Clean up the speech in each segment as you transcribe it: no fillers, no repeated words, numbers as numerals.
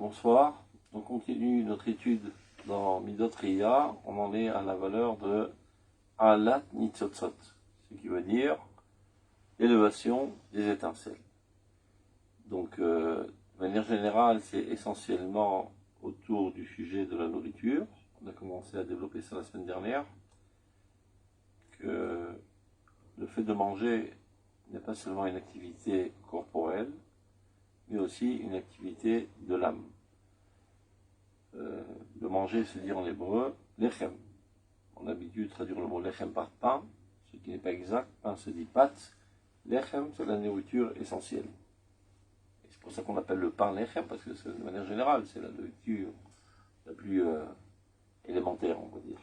Bonsoir. On continue notre étude dans Midot Riya. On en est à la valeur de Alat Nitzotzot, ce qui veut dire l'élévation des étincelles. Donc, de manière générale, c'est essentiellement autour du sujet de la nourriture. On a commencé à développer ça la semaine dernière, que le fait de manger n'est pas seulement une activité corporelle, mais aussi une activité de l'âme. Le manger se dit en hébreu lechem. On a l'habitude de traduire le mot lechem par pain, ce qui n'est pas exact. Pain se dit pâte. Lechem, c'est la nourriture essentielle. Et c'est pour ça qu'on appelle le pain lechem, parce que de manière générale, c'est la nourriture la plus élémentaire, on va dire.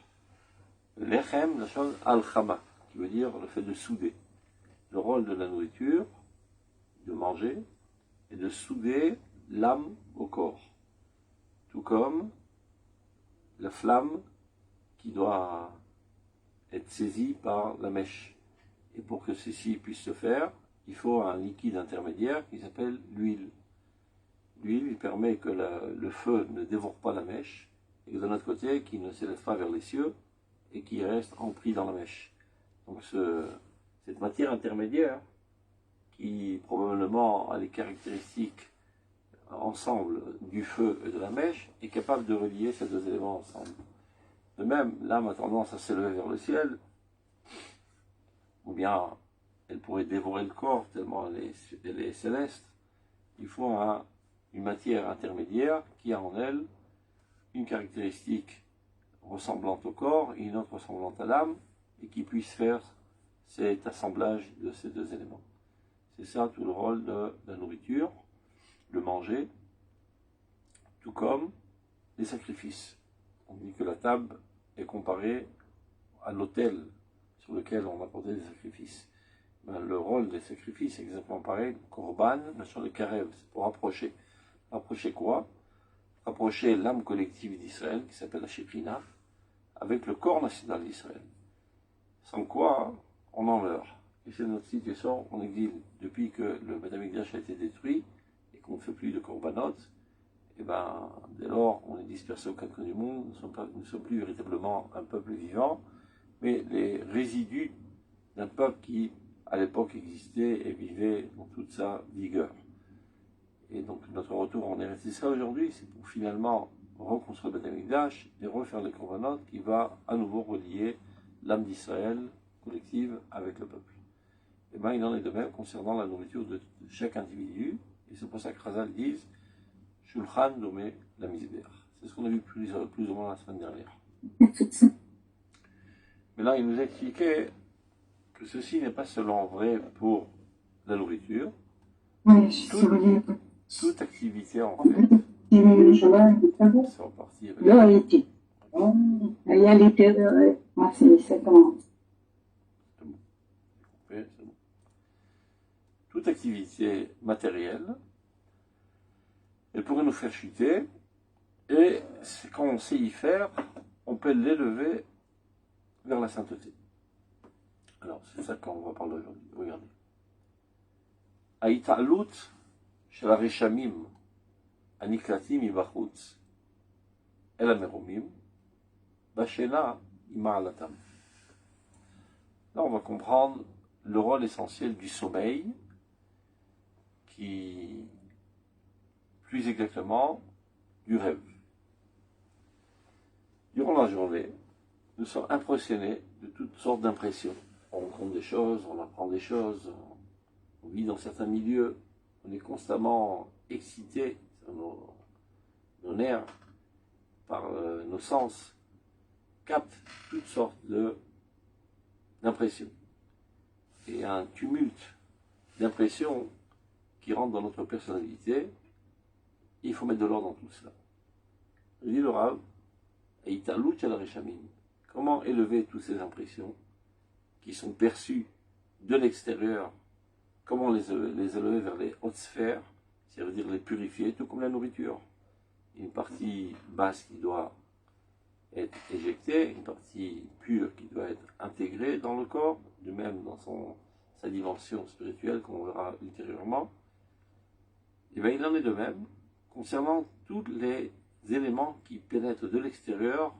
Le lechem, la chose al-chama, qui veut dire le fait de souder. Le rôle de la nourriture, de manger, est de souder l'âme au corps. Tout comme la flamme qui doit être saisie par la mèche. Et pour que ceci puisse se faire, il faut un liquide intermédiaire qui s'appelle l'huile. L'huile, il permet que le feu ne dévore pas la mèche, et de l'autre côté, qu'il ne s'élève pas vers les cieux, et qu'il reste empris dans la mèche. Donc cette matière intermédiaire, qui probablement a les caractéristiques ensemble du feu et de la mèche, est capable de relier ces deux éléments ensemble. De même, l'âme a tendance à s'élever vers le ciel, ou bien elle pourrait dévorer le corps tellement elle est céleste. Il faut une matière intermédiaire qui a en elle une caractéristique ressemblante au corps et une autre ressemblante à l'âme, et qui puisse faire cet assemblage de ces deux éléments. C'est ça tout le rôle de la nourriture, le manger, tout comme les sacrifices. On dit que la table est comparée à l'autel sur lequel on apportait des sacrifices. Ben, le rôle des sacrifices est exactement pareil. Korban, sur le karev, c'est pour rapprocher. Rapprocher quoi? Rapprocher l'âme collective d'Israël, qui s'appelle la Shekhina, avec le corps national d'Israël. Sans quoi, on en meurt. Et c'est notre situation en exil. Depuis que le Beth Amikdash a été détruit et qu'on ne fait plus de korbanot, et ben, dès lors, on est dispersé aux quatre coins du monde, nous ne sommes plus véritablement un peuple vivant, mais les résidus d'un peuple qui, à l'époque, existait et vivait dans toute sa vigueur. Et donc, notre retour en Eretz Israël aujourd'hui, c'est pour finalement reconstruire le Beth Amikdash et refaire les korbanot qui va à nouveau relier l'âme d'Israël collective avec le peuple. Et bien, il en est de même concernant la nourriture de chaque individu, et c'est pour ça que Chazal disent Shulchan Domé la Misber. C'est ce qu'on a vu plus ou moins la semaine dernière. Mais là, il nous expliquait que ceci n'est pas seulement vrai pour la nourriture. Toute activité, en fait, c'est reparti avec... Toute activité matérielle, elle pourrait nous faire chuter, et quand on sait y faire, on peut l'élever vers la sainteté. Alors, c'est ça qu'on va parler aujourd'hui. Regardez. Aïta'alout shel hareshamim aniklatim mibachutz el hamerumim bashena ima'alatam. Là, on va comprendre le rôle essentiel du sommeil, qui, plus exactement, du rêve. Durant la journée, nous sommes impressionnés de toutes sortes d'impressions. On rencontre des choses, on apprend des choses, on vit dans certains milieux, on est constamment excité, nos nerfs, par nos sens, captent toutes sortes d'impressions. Et un tumulte d'impressions qui rentre dans notre personnalité, il faut mettre de l'ordre dans tout cela. Je dis le Rav, comment élever toutes ces impressions qui sont perçues de l'extérieur, comment les élever vers les hautes sphères, c'est-à-dire les purifier, tout comme la nourriture. Une partie basse qui doit être éjectée, une partie pure qui doit être intégrée dans le corps, de même dans sa dimension spirituelle qu'on verra ultérieurement. Et bien il en est de même concernant tous les éléments qui pénètrent de l'extérieur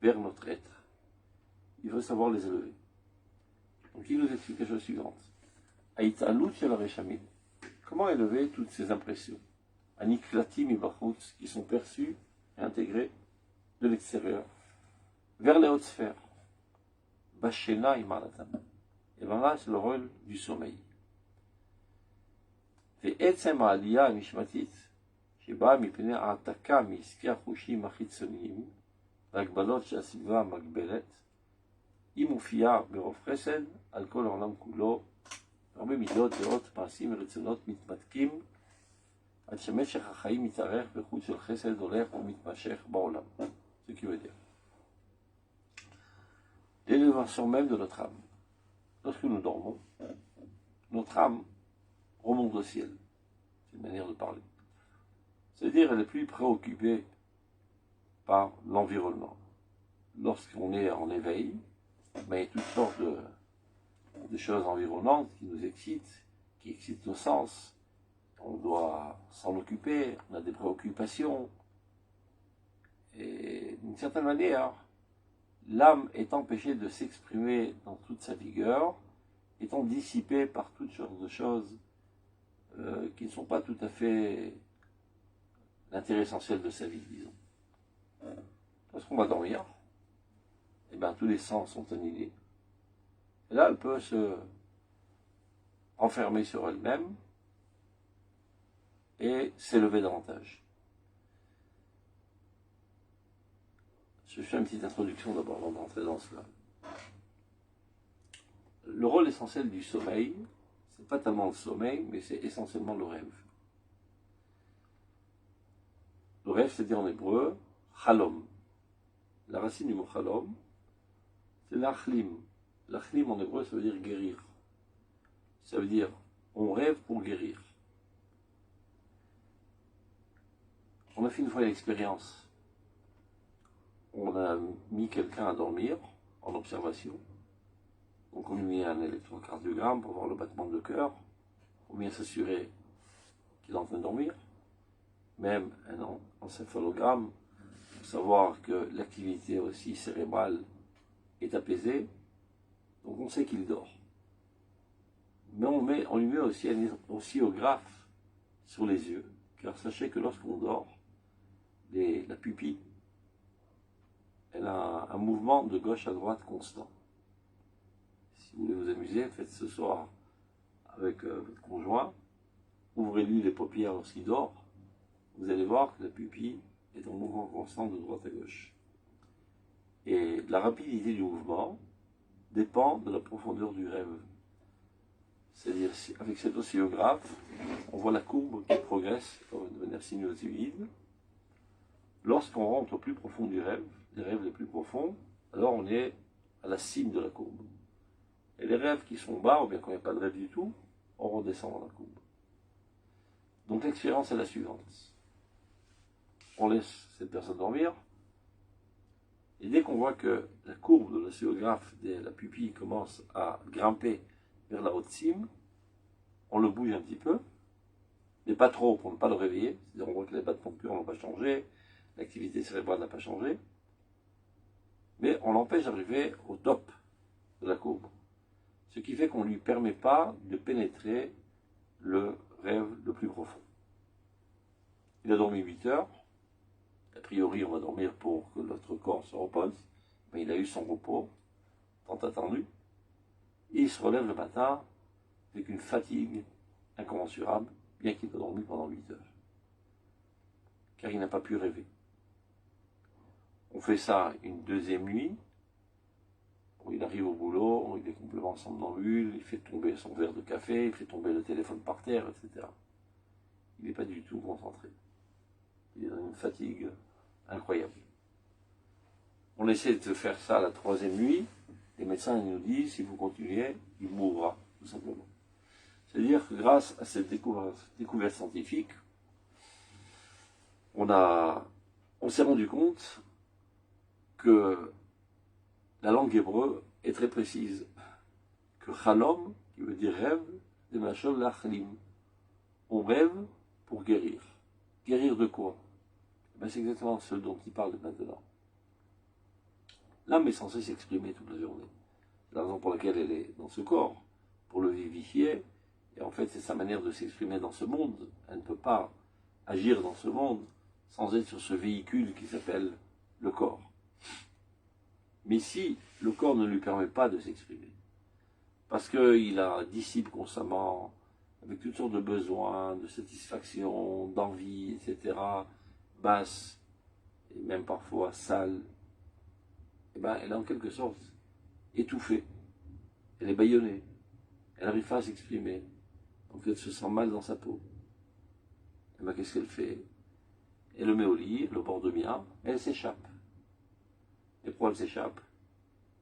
vers notre être. Il faut savoir les élever. Donc il nous explique la chose suivante. Aïtalut shel reshamim. Comment élever toutes ces impressions? Aniklatim ibachutz, qui sont perçues et intégrées de l'extérieur vers les hautes sphères. Bashena imalatam. Et bien là, c'est le rôle du sommeil. ועצם העלייה הנשמתית שבאה מפני העתקה מעסקי החושים החיצוניים והגבלות שהסביבה מגבלת, היא מופיעה ברוב חסד על כל העולם כולו, הרבה מידות, דעות, מעשים ורצונות מתמתקים עד שמשך החיים מתארך בחוץ של חסד הולך ומתמשך בעולם. Ce qui veut dire l'élévation même de notre âme. Lorsque nous dormons, notre âme remonte au ciel. C'est une manière de parler. C'est-à-dire qu'elle est plus préoccupée par l'environnement. Lorsqu'on est en éveil, il y a toutes sortes de choses environnantes qui nous excitent, qui excitent nos sens. On doit s'en occuper, on a des préoccupations. Et d'une certaine manière, l'âme est empêchée de s'exprimer dans toute sa vigueur, étant dissipée par toutes sortes de choses qui ne sont pas tout à fait l'intérêt essentiel de sa vie, disons. Lorsqu'on va dormir, eh bien, tous les sens sont annihilés. Et là, elle peut se enfermer sur elle-même et s'élever davantage. Je fais une petite introduction d'abord avant d'entrer dans cela. Le rôle essentiel du sommeil, c'est pas tellement le sommeil, mais c'est essentiellement le rêve. Le rêve, c'est-à-dire en hébreu, chalom. La racine du mot chalom, c'est l'achlim. L'achlim en hébreu, ça veut dire guérir. Ça veut dire, on rêve pour guérir. On a fait une fois l'expérience. On a mis quelqu'un à dormir en observation. Donc on lui met un électrocardiogramme pour voir le battement de cœur, pour bien s'assurer qu'il est en train de dormir. Même un encéphalogramme pour savoir que l'activité aussi cérébrale est apaisée. Donc on sait qu'il dort. Mais on lui met aussi un oscillographe sur les yeux. Car sachez que lorsqu'on dort, la pupille, elle a un mouvement de gauche à droite constant. Si vous voulez vous amuser, faites ce soir avec votre conjoint, ouvrez-lui les paupières lorsqu'il dort, vous allez voir que la pupille est en mouvement constant de droite à gauche. Et la rapidité du mouvement dépend de la profondeur du rêve. C'est-à-dire, avec cet oscillographe, on voit la courbe qui progresse de manière sinusoïde. Lorsqu'on rentre au plus profond du rêve, les rêves les plus profonds, alors on est à la cime de la courbe. Et les rêves qui sont bas, ou bien quand il n'y a pas de rêve du tout, on redescend dans la courbe. Donc l'expérience est la suivante. On laisse cette personne dormir, et dès qu'on voit que la courbe de l'oscillographe de la pupille commence à grimper vers la haute cime, on le bouge un petit peu, mais pas trop pour ne pas le réveiller. C'est-à-dire on voit que les battements de cœur n'ont pas changé, l'activité cérébrale n'a pas changé, mais on l'empêche d'arriver au top de la courbe. Ce qui fait qu'on ne lui permet pas de pénétrer le rêve le plus profond. Il a dormi 8 heures. A priori, on va dormir pour que notre corps se repose. Mais il a eu son repos, tant attendu. Et il se relève le matin avec une fatigue incommensurable, bien qu'il ait dormi pendant 8 heures. Car il n'a pas pu rêver. On fait ça une deuxième nuit. Il arrive au boulot, il est complètement somnambule, il fait tomber son verre de café, il fait tomber le téléphone par terre, etc. Il n'est pas du tout concentré. Il est dans une fatigue incroyable. On essaie de faire ça la troisième nuit. Les médecins nous disent, si vous continuez, il mourra, tout simplement. C'est-à-dire que grâce à cette découverte scientifique, on s'est rendu compte que la langue hébreu est très précise. Que chalom, qui veut dire rêve, de machol lachlim. On rêve pour guérir. Guérir de quoi? Ben, c'est exactement ce dont il parle maintenant. L'âme est censée s'exprimer toute la journée. C'est la raison pour laquelle elle est dans ce corps, pour le vivifier. Et en fait, c'est sa manière de s'exprimer dans ce monde. Elle ne peut pas agir dans ce monde sans être sur ce véhicule qui s'appelle le corps. Mais si le corps ne lui permet pas de s'exprimer, parce qu'il la dissipe constamment, avec toutes sortes de besoins, de satisfaction, d'envie, etc., basse, et même parfois sale, eh ben, elle est en quelque sorte étouffée, elle est bâillonnée, elle n'arrive pas à s'exprimer, donc elle se sent mal dans sa peau. Et ben, qu'est-ce qu'elle fait? Elle le met au lit, le borde bien, et elle s'échappe. Et pourquoi elle s'échappe?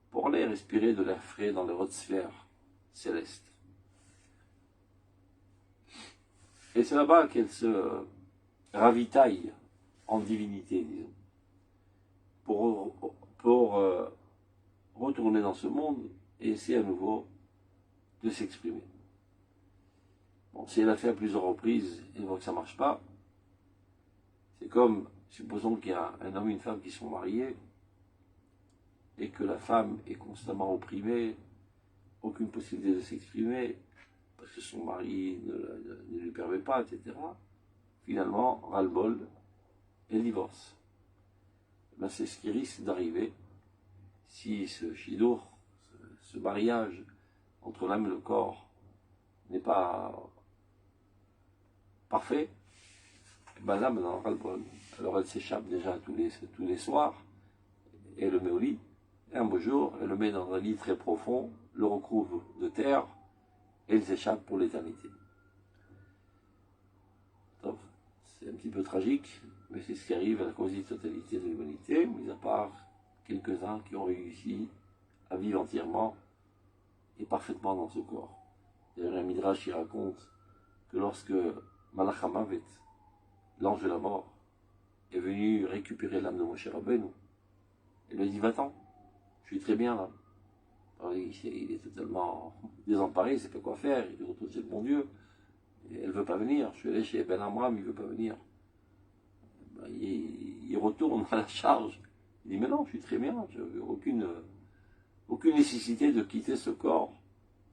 Pour aller respirer de l'air frais dans les hautes sphères célestes. Et c'est là-bas qu'elle se ravitaille en divinité, disons, pour retourner dans ce monde et essayer à nouveau de s'exprimer. Bon, si elle a fait à plusieurs reprises et voit que ça ne marche pas, c'est comme, supposons qu'il y a un homme et une femme qui sont mariés et que la femme est constamment opprimée, aucune possibilité de s'exprimer, parce que son mari ne lui permet pas, etc. Finalement, ras-le-bol, elle divorce. Ben, c'est ce qui risque d'arriver si ce shidur, ce mariage entre l'âme et le corps n'est pas parfait. Ben là, maintenant, ras-le-bol. Alors elle s'échappe déjà tous les soirs, et elle le met au lit. Et un beau jour, elle le met dans un lit très profond, le recouvre de terre, et il s'échappe pour l'éternité. C'est un petit peu tragique, mais c'est ce qui arrive à la quasi-totalité de l'humanité, mis à part quelques-uns qui ont réussi à vivre entièrement et parfaitement dans ce corps. D'ailleurs, un midrash qui raconte que lorsque Malach HaMavet, l'ange de la mort, est venu récupérer l'âme de Moshe Rabbeinu, il lui dit: va-t'en, je suis très bien là. Alors, il est totalement désemparé, il ne sait pas quoi faire, il retourne chez le bon Dieu. Et elle ne veut pas venir. Je suis allé chez Ben Amram, il ne veut pas venir. Ben, il retourne à la charge. Il dit: mais non, je suis très bien, je n'ai aucune nécessité de quitter ce corps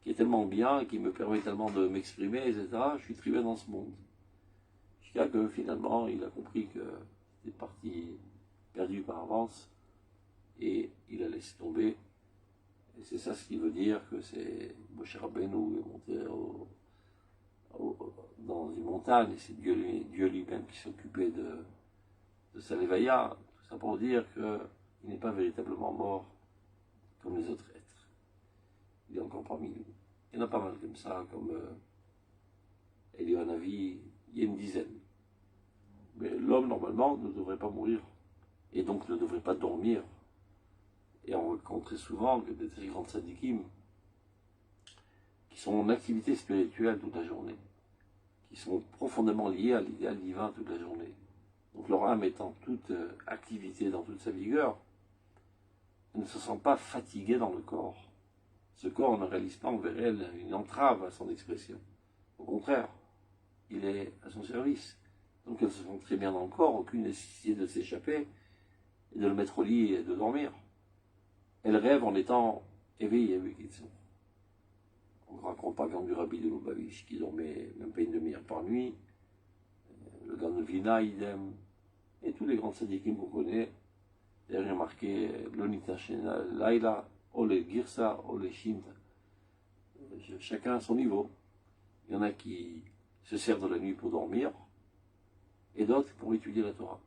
qui est tellement bien, qui me permet tellement de m'exprimer, etc. Je suis très bien dans ce monde. Jusqu'à que finalement, il a compris que c'était parti perdu par avance et il a laissé tomber. Et c'est ça ce qui veut dire que c'est Moshe Rabbeinu est monté dans une montagne, et c'est Dieu lui-même qui s'occupait de sa lévaïa, tout ça pour dire qu'il n'est pas véritablement mort comme les autres êtres. Il est encore parmi nous. Il y en a pas mal comme ça, comme Elianavi, il y a une dizaine. Mais l'homme, normalement, ne devrait pas mourir, et donc ne devrait pas dormir. Et on rencontre très souvent que des très grands tzadikim qui sont en activité spirituelle toute la journée, qui sont profondément liés à l'idéal divin toute la journée. Donc leur âme est en toute activité, dans toute sa vigueur, elle ne se sent pas fatiguée dans le corps. Ce corps ne réalise pas envers elle une entrave à son expression. Au contraire, il est à son service. Donc elle se sent très bien dans le corps, aucune nécessité de s'échapper et de le mettre au lit et de dormir. Elle rêve en étant éveillée avec Kitson. On ne raconte pas comme du Rabbi de Lubavitch qui dormait même pas une demi-heure par nuit, le Gaon de Vilna, idem, et tous les grands tzadikim qu'on connaît. D'ailleurs, il y a marqué Lonita Shena Laila, Ole Girsa, Ole Shinta. Chacun à son niveau. Il y en a qui se servent de la nuit pour dormir, et d'autres pour étudier la Torah.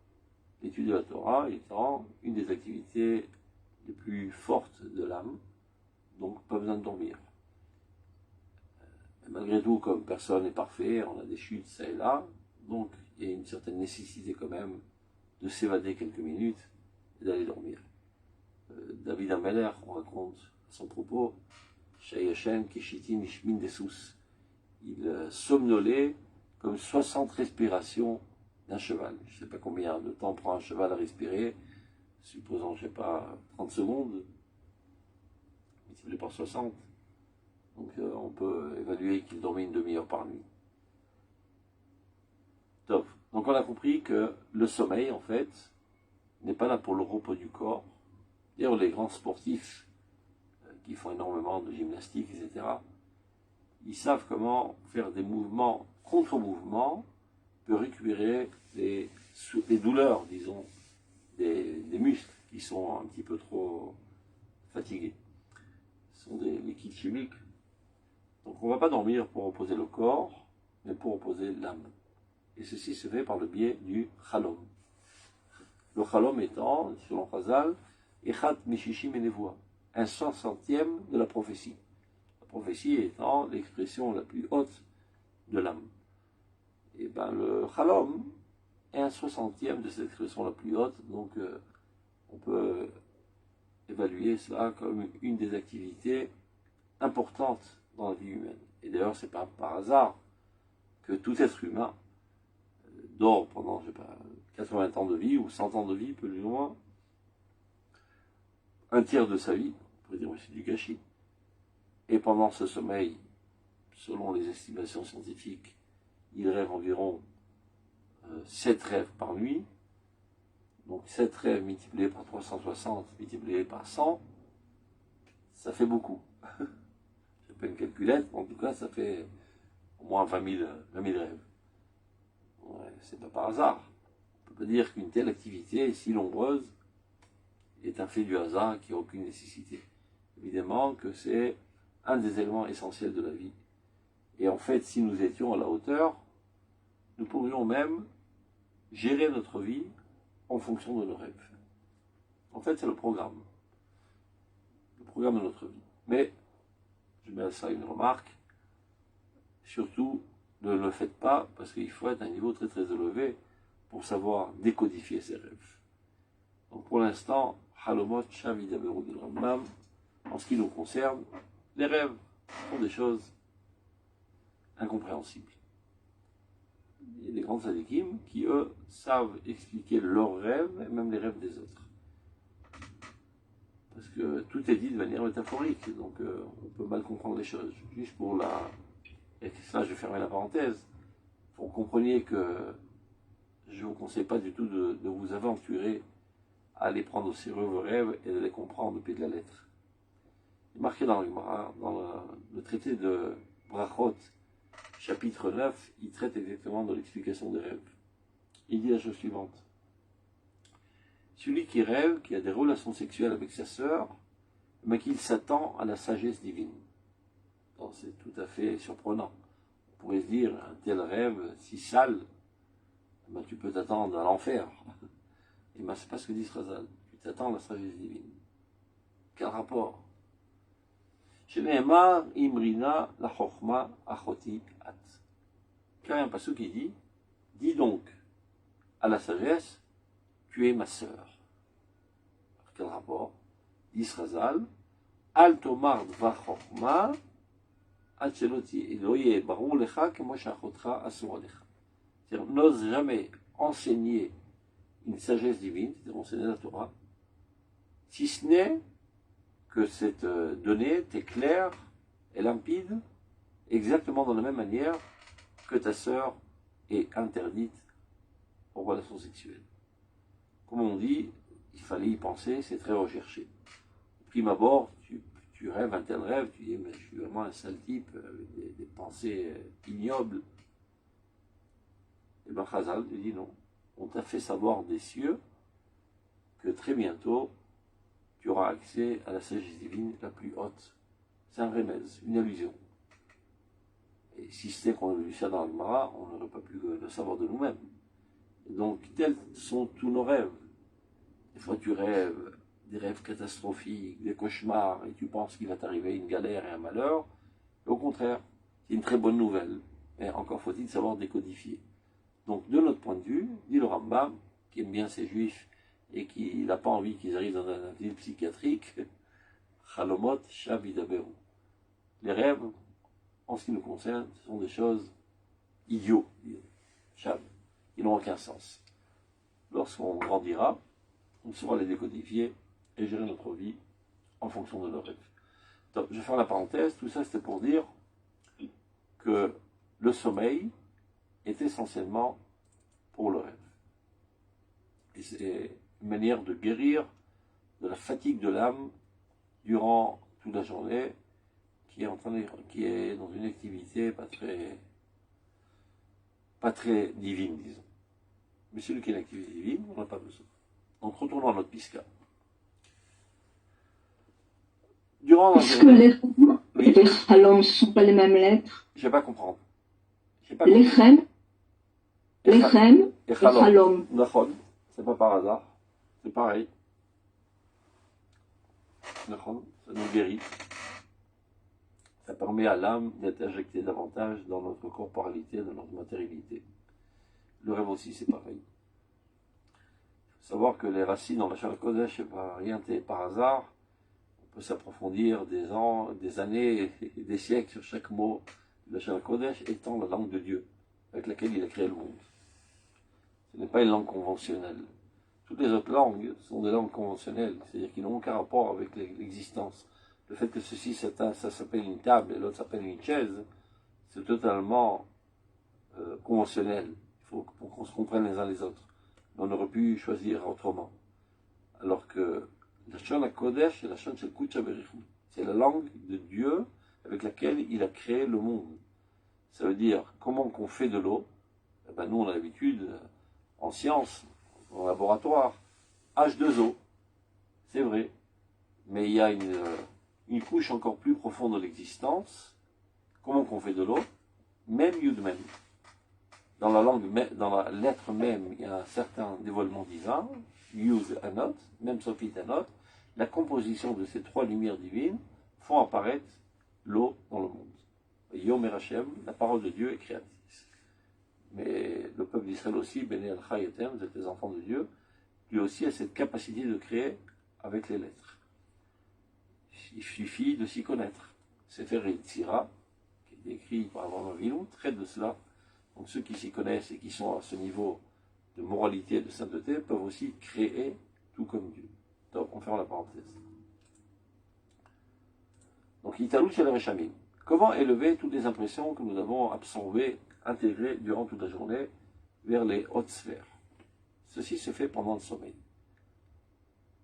Étudier la Torah étant une des activités les plus fortes de l'âme, donc pas besoin de dormir. Malgré tout, comme personne n'est parfait, on a des chutes ça et là, donc il y a une certaine nécessité quand même de s'évader quelques minutes et d'aller dormir. David Ameller, on raconte à son propos, Shayashem Kishitin Ishmin Dessous. Il somnolait comme 60 respirations d'un cheval. Je ne sais pas combien de temps prend un cheval à respirer, supposons, je ne sais pas, 30 secondes, multiplié par 60. Donc on peut évaluer qu'il dormait une demi-heure par nuit. Top. Donc on a compris que le sommeil, en fait, n'est pas là pour le repos du corps. D'ailleurs, les grands sportifs qui font énormément de gymnastique, etc., ils savent comment faire des mouvements contre-mouvements pour récupérer les douleurs, disons, des muscles qui sont un petit peu trop fatigués. Ce sont des liquides chimiques. Donc on ne va pas dormir pour reposer le corps, mais pour reposer l'âme. Et ceci se fait par le biais du chalom. Le chalom étant, selon Chazal, Echat Mishishim Enevoa, un 60e de la prophétie. La prophétie étant l'expression la plus haute de l'âme. Et bien le chalom est un 60e de cette expression la plus haute, donc on peut évaluer cela comme une des activités importantes dans la vie humaine. Et d'ailleurs, c'est pas par hasard que tout être humain dort pendant, je sais pas, 80 ans de vie ou 100 ans de vie, plus ou moins, un tiers de sa vie, on pourrait dire aussi du gâchis. Et pendant ce sommeil, selon les estimations scientifiques, il rêve environ 7 rêves par nuit. Donc 7 rêves multipliés par 360, multipliés par 100, ça fait beaucoup. C'est pas une calculette, mais en tout cas, ça fait au moins 20 000 rêves. Ouais, c'est pas par hasard. On peut pas dire qu'une telle activité si nombreuse est un fait du hasard qui n'a aucune nécessité. Évidemment que c'est un des éléments essentiels de la vie. Et en fait, si nous étions à la hauteur, nous pourrions même gérer notre vie en fonction de nos rêves. En fait, c'est le programme de notre vie. Mais, je mets à ça une remarque, surtout, ne le faites pas, parce qu'il faut être à un niveau très très élevé pour savoir décodifier ses rêves. Donc pour l'instant, Halomot, Shavid Averou de Rambam, en ce qui nous concerne, les rêves sont des choses incompréhensibles. Il y a des grands tzadikim qui, eux, savent expliquer leurs rêves et même les rêves des autres. Parce que tout est dit de manière métaphorique, donc on peut mal comprendre les choses. Juste pour la... Et ça, je vais fermer la parenthèse. Pour que vous compreniez que je ne vous conseille pas du tout de vous aventurer à aller prendre au sérieux vos rêves et de les comprendre au pied de la lettre. Il est marqué dans le traité de Brachot, chapitre 9, il traite exactement de l'explication des rêves. Il dit la chose suivante. Celui qui rêve, qui a des relations sexuelles avec sa sœur, mais qu'il s'attend à la sagesse divine. C'est tout à fait surprenant. On pourrait se dire, un tel rêve si sale, ben, tu peux t'attendre à l'enfer. Et ben, c'est pas ce que dit Chazal. Tu t'attends à la sagesse divine. Quel rapport? Chez Nehemar, Imrina, la Chochma, Achoti, At. Car il y a un passage qui dit, dis donc à la sagesse, tu es ma sœur. Quel rapport? Dit Chazal, Al tomar dva Chochma, At sheloti Eloye barou lecha, kemo shachotcha asur alecha. C'est-à-dire, n'ose jamais enseigner une sagesse divine, c'est-à-dire enseigner la Torah, si ce n'est que cette donnée t'est claire et limpide, exactement de la même manière que ta sœur est interdite aux relations sexuelles. Comme on dit, il fallait y penser, c'est très recherché. Prime abord, tu rêves un tel rêve, tu dis, mais je suis vraiment un sale type, avec des pensées ignobles. Et bien Chazal lui dit non, on t'a fait savoir des cieux que très bientôt, tu auras accès à la sagesse divine la plus haute. C'est un remède, une illusion. Et si c'était qu'on avait vu ça dans le Gemara, on n'aurait pas pu le savoir de nous-mêmes. Et donc, tels sont tous nos rêves. Des fois, tu rêves des rêves catastrophiques, des cauchemars, et tu penses qu'il va t'arriver une galère et un malheur. Et au contraire, c'est une très bonne nouvelle. Mais encore faut-il savoir décodifier. Donc, de notre point de vue, dit le Rambam, qui aime bien ces juifs, et qui n'a pas envie qu'ils arrivent dans un asile psychiatrique, Chalomot Shavidaberu. Les rêves, en ce qui nous concerne, ce sont des choses idiots, Shav, qui n'ont aucun sens. Lorsqu'on grandira, on saura les décodifier et gérer notre vie en fonction de nos rêves. Donc, je vais faire la parenthèse, tout ça c'était pour dire que le sommeil est essentiellement pour le rêve. Et c'est une manière de guérir de la fatigue de l'âme durant toute la journée, qui est dans une activité pas très divine, disons. Mais celui qui a une activité divine, on n'a pas besoin. Donc retournons à notre pisca. Durant la Est-ce que journée... les chalom ne sont pas les mêmes lettres? Je ne vais pas comprendre. Lechem et chalom. Nachon, c'est pas par hasard. C'est pareil. Nachon, ça nous guérit. Ça permet à l'âme d'être injectée davantage dans notre corporalité, dans notre matérialité. Le rêve aussi, c'est pareil. Il faut savoir que les racines dans la Shana Kodesh, c'est pas rien par hasard. On peut s'approfondir des années et des siècles sur chaque mot de la Shana Kodesh étant la langue de Dieu, avec laquelle il a créé le monde. Ce n'est pas une langue conventionnelle. Toutes les autres langues sont des langues conventionnelles, c'est-à-dire qu'ils n'ont aucun rapport avec l'existence. Le fait que ceci, ça s'appelle une table et l'autre s'appelle une chaise, c'est totalement conventionnel. Il faut qu'on se comprenne les uns les autres. Mais on aurait pu choisir autrement. Alors que la Shana Kodesh et la Shana Shel Kucha Berichut, c'est la langue de Dieu avec laquelle il a créé le monde. Ça veut dire comment qu'on fait de l'eau. Eh ben, nous, on a l'habitude, en science, en laboratoire, H2O, c'est vrai. Mais il y a une couche encore plus profonde de l'existence. Comment qu'on fait de l'eau? Même Yud même. Dans la lettre même, il y a un certain dévoilement divin, Yud Anot, même Sophie Anot. La composition de ces trois lumières divines font apparaître l'eau dans le monde. Yom Hashem, la parole de Dieu est créatrice. Mais le peuple d'Israël aussi, Bene Al-Chai Etem, vous êtes les enfants de Dieu, lui aussi a cette capacité de créer avec les lettres. Il suffit de s'y connaître. Sefer Yetzira, qui est écrit par Avraham Avinu, traite de cela. Donc ceux qui s'y connaissent et qui sont à ce niveau de moralité et de sainteté peuvent aussi créer tout comme Dieu. Donc on ferme la parenthèse. Donc Italou chez les Réchamim. Comment élever toutes les impressions que nous avons absorbées, intégrées durant toute la journée vers les hautes sphères? Ceci se fait pendant le sommeil.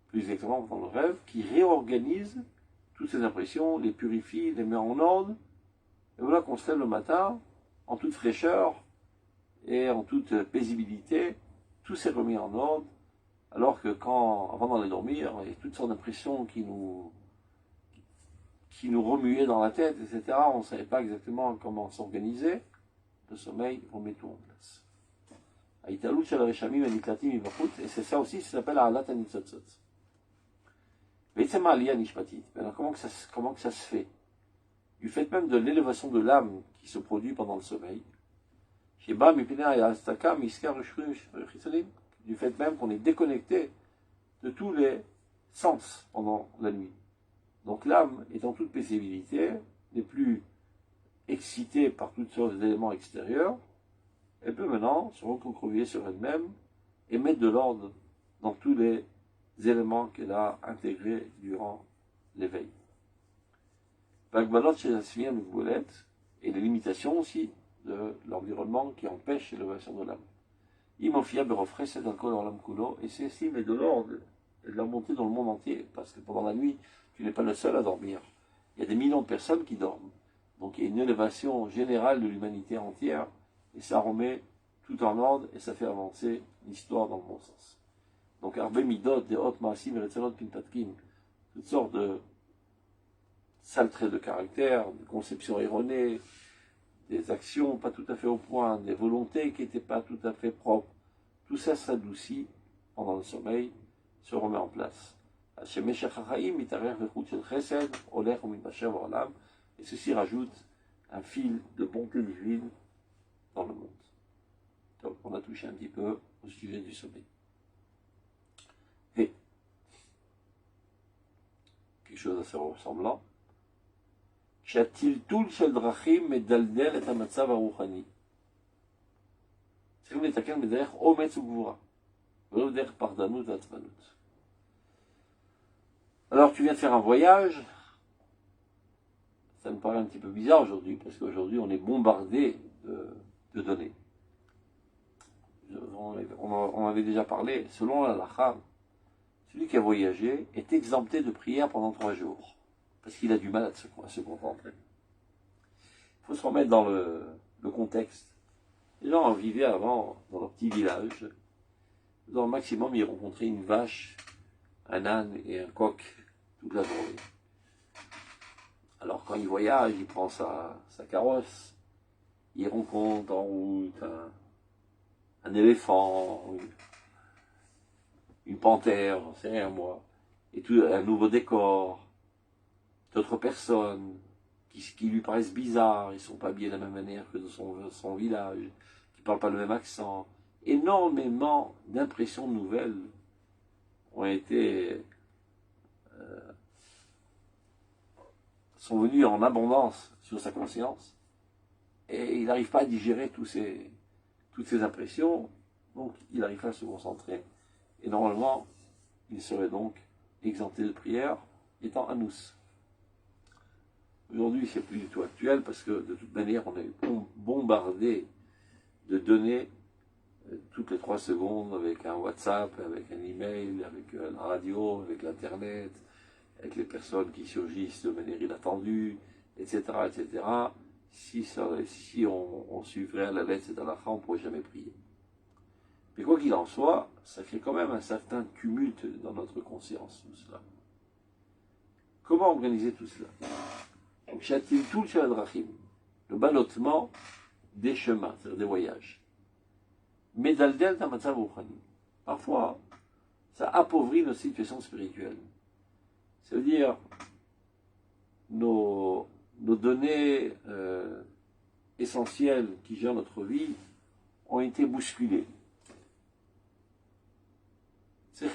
Plus exactement pendant le rêve, qui réorganise toutes ces impressions, les purifie, les met en ordre. Et voilà qu'on se lève le matin, en toute fraîcheur et en toute paisibilité, tout s'est remis en ordre, alors que avant d'aller dormir, il y a toutes sortes d'impressions qui nous remuaient dans la tête, etc. On ne savait pas exactement comment s'organiser. Le sommeil remet tout en place. Et c'est ça aussi, ça s'appelle Ahalat HaNitzotzot. Alors comment que ça se fait? Du fait même de l'élévation de l'âme qui se produit pendant le sommeil, du fait même qu'on est déconnecté de tous les sens pendant la nuit. Donc l'âme est en toute paisibilité, n'est plus excitée par toutes sortes d'éléments extérieurs, elle peut maintenant se recroqueviller sur elle-même et mettre de l'ordre dans tous les éléments qu'elle a intégrés durant l'éveil. Et les limitations aussi de l'environnement qui empêchent l'élévation de l'âme. Et c'est aussi mais de l'ordre et de la montée dans le monde entier, parce que pendant la nuit, tu n'es pas le seul à dormir. Il y a des millions de personnes qui dorment. Donc il y a une élévation générale de l'humanité entière, et ça remet tout en ordre, et ça fait avancer l'histoire dans le bon sens. Donc Arbe Midot, Deot, Maasim, Retzelot, Pintatkim, toutes sortes de sales traits de caractère, de conceptions erronées, des actions pas tout à fait au point, des volontés qui n'étaient pas tout à fait propres, tout ça s'adoucit pendant le sommeil, se remet en place. Et ceci rajoute un fil de bonté divine dans le monde. Donc on a touché un petit peu au sujet du sommeil. Et quelque chose d'assez ressemblant. שהטלטול של דרכים מדלדל את המצב הרוחני. צריכים לתקן בדרך אומץ וגבורה, ולא בדרך פחדנות ועצבנות. Alors tu viens de faire un voyage, ça me paraît un petit peu bizarre aujourd'hui, parce qu'aujourd'hui on est bombardé de données. on en avait déjà parlé, selon la halakha, celui qui a voyagé est exempté de prière pendant 3 jours, parce qu'il a du mal à se concentrer. Il faut se remettre dans le contexte. Les gens vivaient avant dans leur petit village. Dans le maximum, ils rencontraient une vache, un âne et un coq toute la journée. Alors quand il voyage, il prend sa carrosse, il rencontre en route un éléphant, une panthère, j'en sais rien moi, et tout un nouveau décor, d'autres personnes qui lui paraissent bizarres, ils ne sont pas habillés de la même manière que de son village, qui ne parlent pas le même accent. Énormément d'impressions nouvelles sont venues en abondance sur sa conscience, et il n'arrive pas à digérer toutes ces impressions, donc il n'arrive pas à se concentrer, et normalement, il serait donc exempté de prière, étant anous. Aujourd'hui, c'est plus du tout actuel, parce que de toute manière, on est bombardé de données toutes les 3 secondes avec un WhatsApp, avec un email, avec la radio, avec l'internet, avec les personnes qui surgissent de manière inattendue, etc., etc. Si on suivrait à la lettre cette halakha, on ne pourrait jamais prier. Mais quoi qu'il en soit, ça crée quand même un certain tumulte dans notre conscience, tout cela. Comment organiser tout cela? Donc, tout le Shaladrachim, le ballottement des chemins, c'est-à-dire des voyages. Medaldel tamatzav ruchani. Parfois, ça appauvrit nos situations spirituelles. Ça veut dire, nos données essentielles qui gèrent notre vie ont été bousculées. Il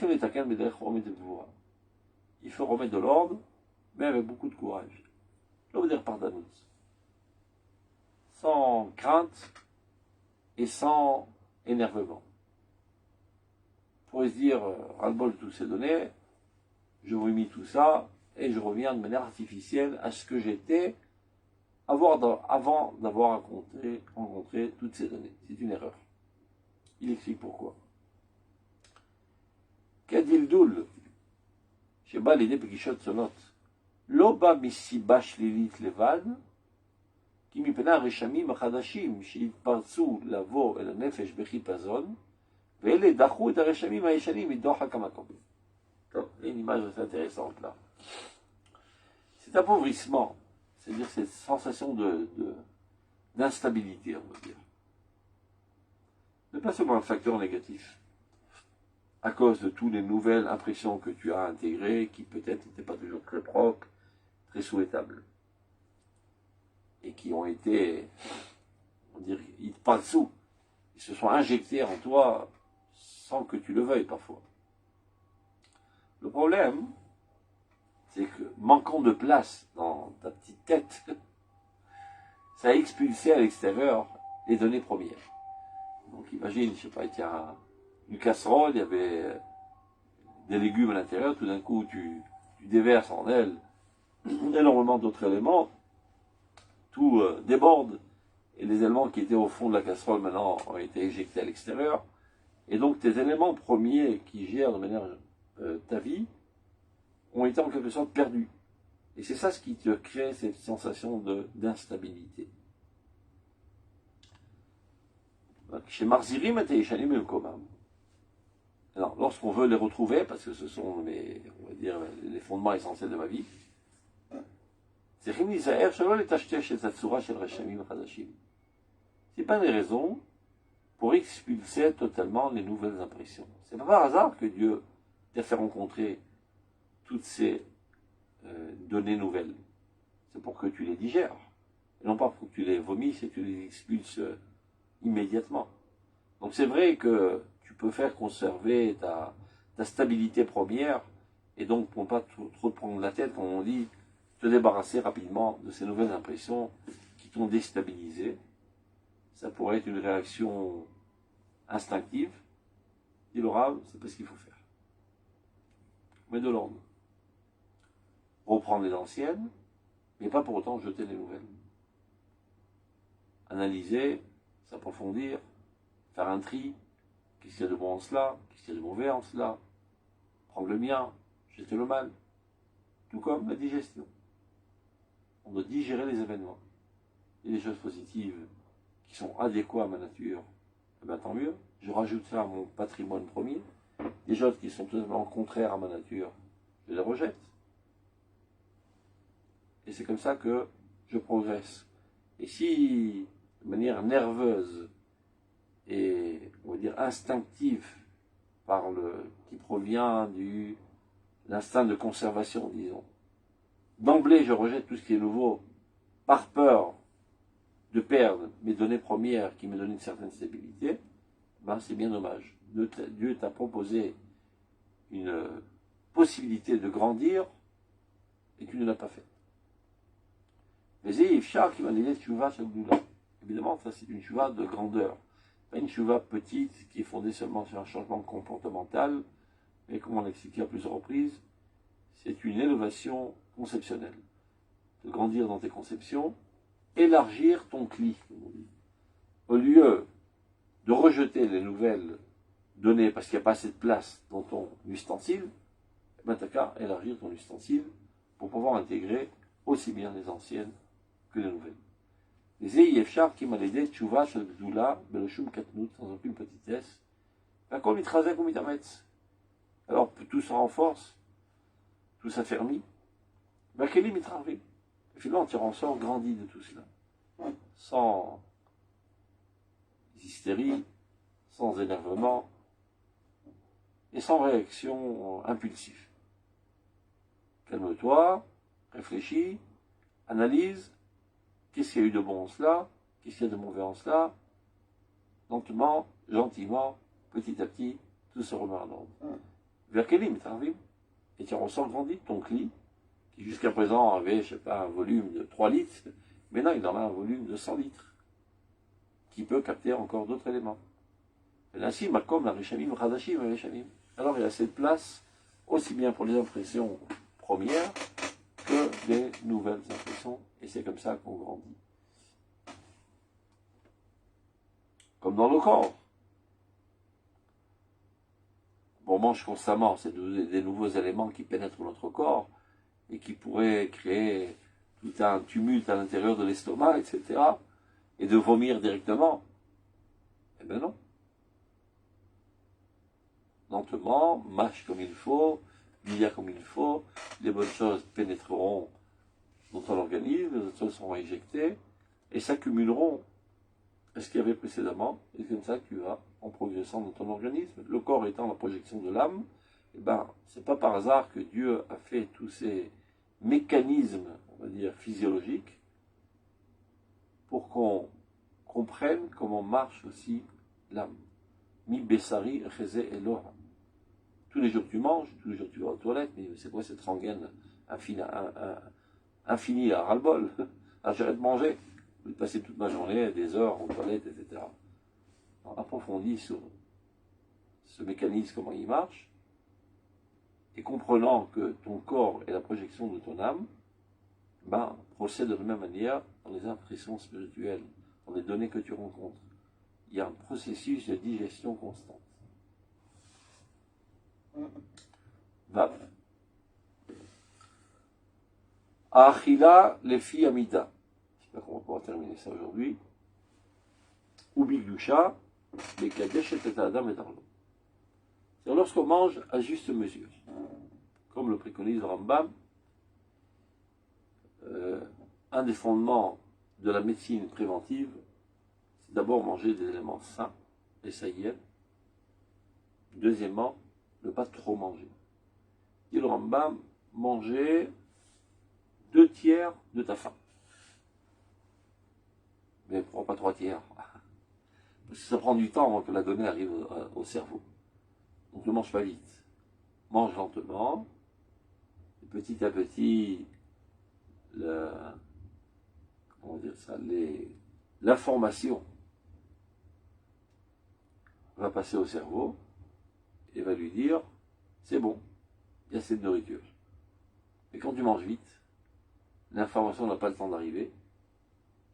faut remettre de l'ordre, mais avec beaucoup de courage. Je veux dire pardonner. Sans crainte et sans énervement. On pourrait se dire, ras-le-bol de toutes ces données, je remis tout ça, et je reviens de manière artificielle à ce que j'étais avant d'avoir rencontré toutes ces données. C'est une erreur. Il explique pourquoi. Kadildoul, sheba l'idée pekishot sonot, lo ba misiba shlilית לבד, כי מפני הרשמים החדשים שהתפרצו לבוא אל הנפש בחיפזון, ואלה דחו את הרשמים הישנים מדוחק המקום. טוב, il y a une image assez intéressante là. Cet appauvrissement, c'est-à-dire cette sensation d'instabilité, on va dire, n'est pas seulement un facteur négatif, à cause de toutes les nouvelles impressions que tu as intégrées, qui peut-être n'étaient pas toujours très propres, très souhaitables, et qui ont été, on dirait, ils te passent sous, ils se sont injectés en toi sans que tu le veuilles parfois. Le problème, c'est que, manquant de place dans ta petite tête, ça a expulsé à l'extérieur les données premières. Donc imagine, je sais pas, il y a une casserole, il y avait des légumes à l'intérieur, tout d'un coup tu déverses en elle énormément d'autres éléments, tout déborde, et les éléments qui étaient au fond de la casserole maintenant ont été éjectés à l'extérieur, et donc tes éléments premiers qui gèrent de manière ta vie ont été en quelque sorte perdus. Et c'est ça ce qui te crée cette sensation d'instabilité. Chez Marzirim et Teishanim et Komam. Alors, lorsqu'on veut les retrouver, parce que ce sont on va dire, les fondements essentiels de ma vie, c'est pas une raison pour expulser totalement les nouvelles impressions. C'est pas par hasard que Dieu t'a fait rencontrer toutes ces données nouvelles. C'est pour que tu les digères. Et non pas pour que tu les vomisses et que tu les expulses immédiatement. Donc c'est vrai que tu peux faire conserver ta stabilité première, et donc pour ne pas trop te prendre la tête, comme on dit, te débarrasser rapidement de ces nouvelles impressions qui t'ont déstabilisé. Ça pourrait être une réaction instinctive. Dit le Rav, c'est pas ce qu'il faut faire. Mais de l'ordre. Reprendre les anciennes, mais pas pour autant jeter les nouvelles. Analyser, s'approfondir, faire un tri, Qu'est-ce qu'il y a de bon en cela? Qu'est-ce qu'il y a de mauvais en cela? Prendre le bien, jeter le mal. Tout comme la digestion. On doit digérer les événements. Il y a des choses positives qui sont adéquates à ma nature, eh bien tant mieux. Je rajoute ça à mon patrimoine premier. Des choses qui sont totalement contraires à ma nature, je les rejette. Et c'est comme ça que je progresse. Et si, de manière nerveuse et, on va dire, instinctive, qui provient de l'instinct de conservation, disons, d'emblée, je rejette tout ce qui est nouveau, par peur de perdre mes données premières qui me donnent une certaine stabilité, ben c'est bien dommage. Dieu t'a proposé une possibilité de grandir et tu ne l'as pas fait. Évidemment, ça c'est une chouva de grandeur. Pas une chouva petite qui est fondée seulement sur un changement comportemental, mais comme on l'a expliqué à plusieurs reprises, c'est une élévation conceptionnelle. De grandir dans tes conceptions, élargir ton cli, comme on dit. Au lieu de rejeter les nouvelles données parce qu'il n'y a pas assez de place dans ton ustensile, eh ben, t'as qu'à élargir ton ustensile pour pouvoir intégrer aussi bien les anciennes que les nouvelles. Les Eyefchar qui m'a aidé, Tchouva, Shalbdoula, Beloshum Katnout, sans aucune petitesse, Comme Mitrazek ou Mitametz. Alors tout se renforce, tout s'affermit. Bakeli Mitravi. Et finalement, tu en sors grandi de tout cela. Sans hystérie, sans énervement et sans réaction impulsive. Calme-toi, réfléchis, analyse, qu'est-ce qu'il y a eu de bon en cela, qu'est-ce qu'il y a de mauvais en cela, lentement, gentiment, petit à petit, tout se remet en ordre. Vers quel limite t'arrives? Et tu ressens grandi ton cli, qui jusqu'à présent avait, je sais pas, un volume de 3 litres, maintenant il en a un volume de 100 litres, qui peut capter encore d'autres éléments. Et ainsi, Makom, la Rishamim, Radashim, la Rishamim. Alors il y a cette place, aussi bien pour les impressions premières, que les nouvelles impressions, et c'est comme ça qu'on grandit. Comme dans le corps. On mange constamment, c'est des nouveaux éléments qui pénètrent notre corps et qui pourraient créer tout un tumulte à l'intérieur de l'estomac, etc. Et de vomir directement. Eh bien non. Lentement, mâche comme il faut, billa comme il faut, les bonnes choses pénétreront dans ton organisme, les autres choses seront éjectées et s'accumuleront à ce qu'il y avait précédemment, et comme ça tu vas en progressant dans ton organisme. Le corps étant la projection de l'âme, eh ben, c'est pas par hasard que Dieu a fait tous ces mécanismes, on va dire, physiologiques, pour qu'on comprenne comment marche aussi l'âme. Mi Bessari, Chezé et Lora. Tous les jours tu manges, tous les jours tu vas aux toilettes, mais c'est quoi cette rengaine infinie à ras-le-bol? J'arrête de manger, je vais passer toute ma journée, des heures aux toilettes, etc. On approfondit sur ce mécanisme, comment il marche, et comprenant que ton corps est la projection de ton âme, ben, procède de la même manière dans les impressions spirituelles, dans les données que tu rencontres. Il y a un processus de digestion constante. Vav. Achila lefi amida. Je ne sais pas comment on pourra terminer ça aujourd'hui. Ubigdusha, les kadesh et adam et arlo. C'est lorsqu'on mange à juste mesure. Comme le préconise le Rambam, un des fondements de la médecine préventive, c'est d'abord manger des éléments sains, et ça y est. Deuxièmement, ne pas trop manger. Dit le Rambam, manger 2 tiers de ta faim. Mais ne prends pas 3 tiers. Parce que ça prend du temps avant que la donnée arrive au cerveau. Donc ne mange pas vite. Mange lentement. Et petit à petit, l'information va passer au cerveau et va lui dire, c'est bon, il y a assez de nourriture. Mais quand tu manges vite, l'information n'a pas le temps d'arriver,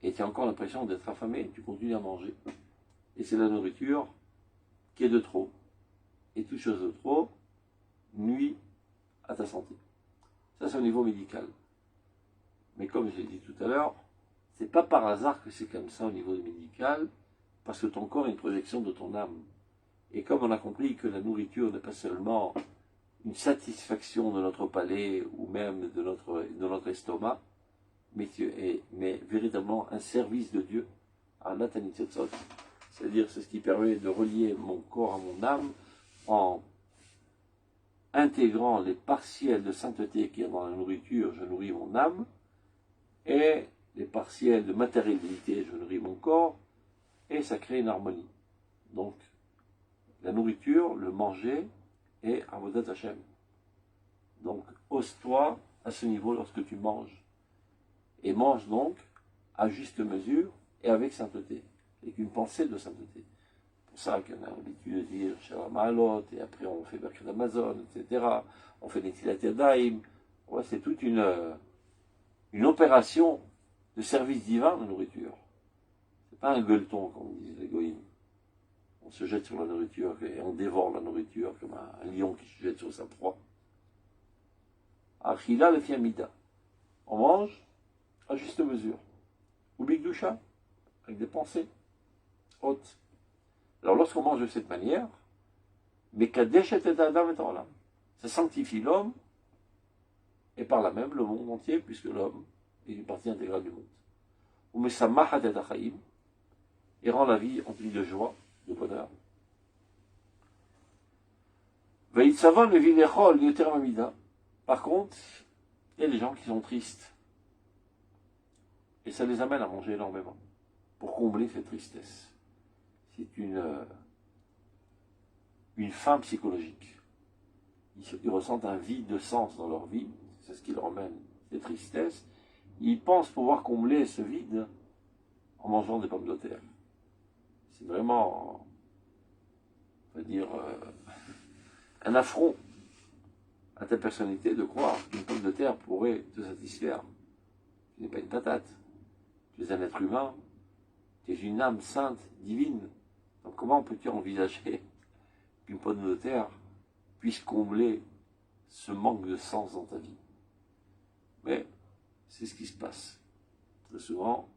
et tu as encore l'impression d'être affamé, et tu continues à manger. Et c'est la nourriture qui est de trop. Et toute chose de trop nuit à ta santé. Ça, c'est au niveau médical. Mais comme je l'ai dit tout à l'heure, c'est pas par hasard que c'est comme ça au niveau médical, parce que ton corps est une projection de ton âme. Et comme on a compris que la nourriture n'est pas seulement une satisfaction de notre palais ou même de notre estomac, mais véritablement un service de Dieu, à Natanitzotzot. C'est-à-dire, c'est ce qui permet de relier mon corps à mon âme en intégrant les partiels de sainteté qui est dans la nourriture, je nourris mon âme, et les partiels de matérialité, je nourris mon corps, et ça crée une harmonie. Donc, la nourriture, le manger, est Avodat Hashem. Donc, ose-toi à ce niveau lorsque tu manges. Et mange donc à juste mesure et avec sainteté, avec une pensée de sainteté. C'est pour ça qu'on a l'habitude de dire Shalom Ma'alot, et après on fait Birkat Hamazon, etc. On fait des Tilat Yadayim. Ouais, c'est toute une opération de service divin de nourriture. C'est pas un gueuleton, comme disent les goïms. On se jette sur la nourriture et on dévore la nourriture comme un lion qui se jette sur sa proie. Achila le fiamida. On mange à juste mesure. Ou bigdoucha, avec des pensées hautes. Alors lorsqu'on mange de cette manière, ça sanctifie l'homme et par là même le monde entier, puisque l'homme est une partie intégrale du monde. Ou et rend la vie emplie de joie, de bonheur. Par contre, il y a des gens qui sont tristes. Et ça les amène à manger énormément, pour combler cette tristesse. C'est une faim psychologique. Ils ressentent un vide de sens dans leur vie, c'est ce qui leur amène ces tristesses. Ils pensent pouvoir combler ce vide en mangeant des pommes de terre. C'est vraiment, on va dire, un affront à ta personnalité de croire qu'une pomme de terre pourrait te satisfaire. Tu n'es pas une patate. Tu es un être humain. Tu es une âme sainte, divine. Donc comment peux-tu envisager qu'une pomme de terre puisse combler ce manque de sens dans ta vie? Mais c'est ce qui se passe. Très souvent,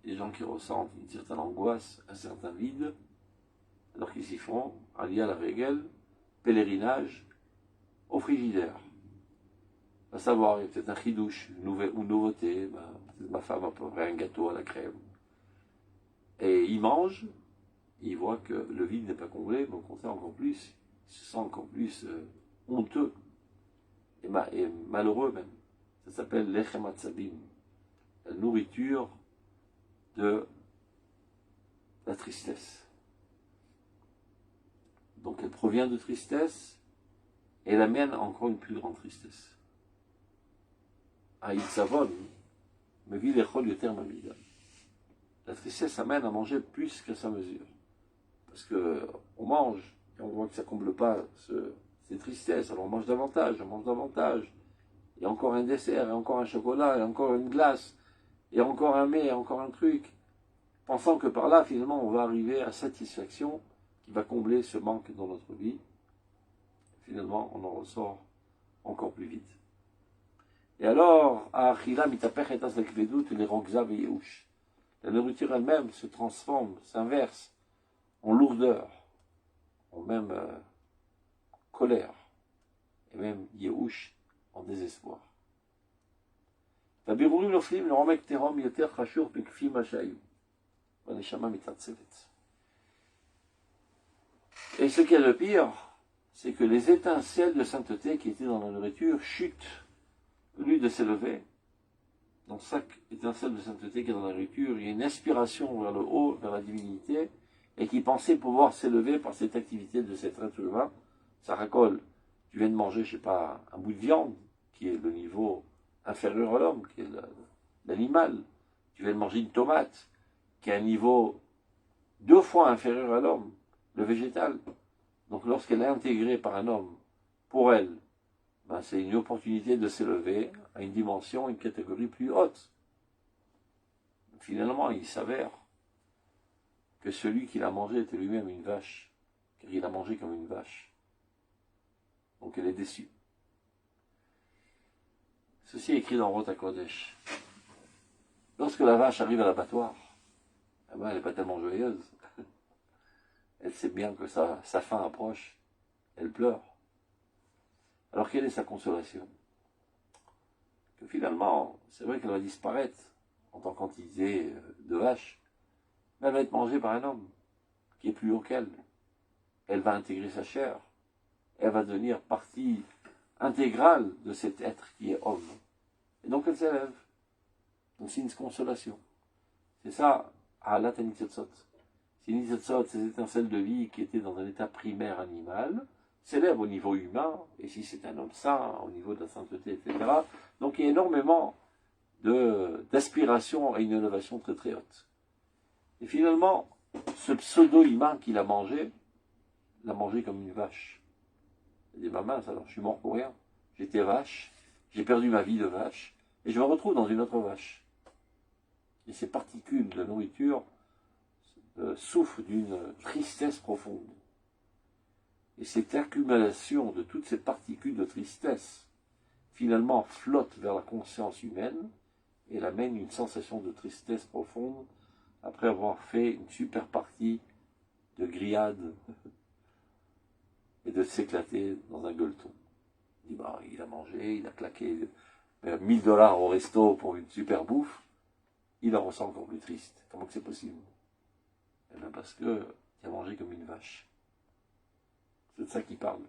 les gens qui ressentent une certaine angoisse, un certain vide, alors qu'ils s'y font, alliés à la règle, pèlerinage au frigidaire. À savoir, il y a peut-être un chidouche, une nouveauté, peut-être ma femme a préparé un gâteau à la crème. Et il mange, il voit que le vide n'est pas comblé, mais au contraire encore plus, il se sent encore plus honteux et malheureux même. Ça s'appelle lechem atzabim, la nourriture de la tristesse. Donc elle provient de tristesse et elle amène encore une plus grande tristesse. Aïtsavon, me vit l'echol yoter mamida. La tristesse amène à manger plus qu'à sa mesure. Parce qu'on mange et on voit que ça ne comble pas ces tristesses, alors on mange davantage, et encore un dessert, et encore un chocolat, et encore une glace, et encore un mets, et encore un truc, pensant que par là, finalement, on va arriver à satisfaction qui va combler ce manque dans notre vie. Finalement, on en ressort encore plus vite. Et alors, la nourriture elle-même se transforme, s'inverse en lourdeur, en même colère, et même yehush, en désespoir. Et ce qui est le pire, c'est que les étincelles de sainteté qui étaient dans la nourriture chutent. Au lieu de s'élever, dans chaque étincelle de sainteté qui est dans la nourriture, il y a une inspiration vers le haut, vers la divinité, et qui pensait pouvoir s'élever par cette activité de cet être humain. Ça racole. Tu viens de manger, je ne sais pas, un bout de viande, qui est le niveau inférieur à l'homme, qui est l'animal. Tu viens de manger une tomate, qui est un niveau 2 fois inférieur à l'homme, le végétal. Donc lorsqu'elle est intégrée par un homme, pour elle, c'est une opportunité de s'élever à une dimension, une catégorie plus haute. Finalement, il s'avère que celui qui l'a mangé était lui-même une vache. car il a mangé comme une vache. Donc elle est déçue. Ceci est écrit dans Rota Kodesh. Lorsque la vache arrive à l'abattoir, eh ben, elle n'est pas tellement joyeuse. Elle sait bien que sa fin approche. Elle pleure. Alors quelle est sa consolation? Que finalement, c'est vrai qu'elle va disparaître en tant qu'entité de vache, mais elle va être mangée par un homme qui est plus haut qu'elle. Elle va intégrer sa chair. Elle va devenir partie intégrale de cet être qui est homme. Et donc elle s'élève. Donc c'est une consolation. C'est ça, à la Tanitzotzot. C'est une Nitzotzot, ces étincelles de vie qui étaient dans un état primaire animal, s'élèvent au niveau humain, et si c'est un homme saint, au niveau de la sainteté, etc. Donc il y a énormément d'aspiration à une élévation très très haute. Et finalement, ce pseudo-humain qu'il a mangé, l'a mangé comme une vache. Il dit, ma mince, alors je suis mort pour rien. J'étais vache, j'ai perdu ma vie de vache, et je me retrouve dans une autre vache. Et ces particules de nourriture souffrent d'une tristesse profonde. Et cette accumulation de toutes ces particules de tristesse, finalement, flotte vers la conscience humaine, et elle amène une sensation de tristesse profonde, après avoir fait une super partie de grillade, et de s'éclater dans un gueuleton. Il dit, bah, il a mangé, il a claqué 1000 $ au resto pour une super bouffe, il en ressent encore plus triste. Comment que c'est possible? Eh bien parce que il a mangé comme une vache. C'est de ça qu'il parle.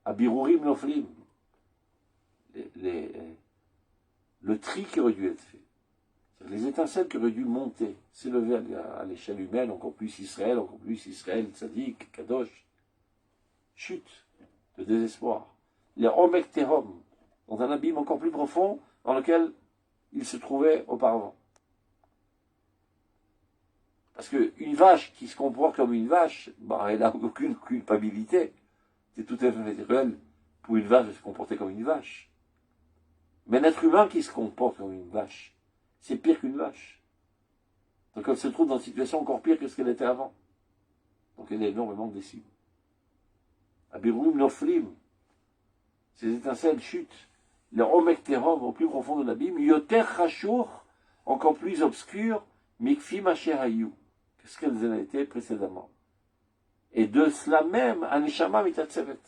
Abirurim noflim. Le tri qui aurait dû être fait. Les étincelles qui auraient dû monter, s'élever à l'échelle humaine, encore plus Israël, Tzadik, Kadosh, chute de désespoir. Les Omek Tehom, dans un abîme encore plus profond dans lequel il se trouvait auparavant. Parce qu'une vache qui se comporte comme une vache, bah, elle n'a aucune culpabilité. C'est tout à fait naturel pour une vache de se comporter comme une vache. Mais un être humain qui se comporte comme une vache, c'est pire qu'une vache. Donc elle se trouve dans une situation encore pire que ce qu'elle était avant. Donc elle est énormément déçue. Abirum noflim, ces étincelles chutent. Le omek terom, au plus profond de l'abîme, yoter chashur, encore plus obscur, mikfim asher que ce qu'elles avaient été précédemment. Et de cela même, aneshama mitatsevet.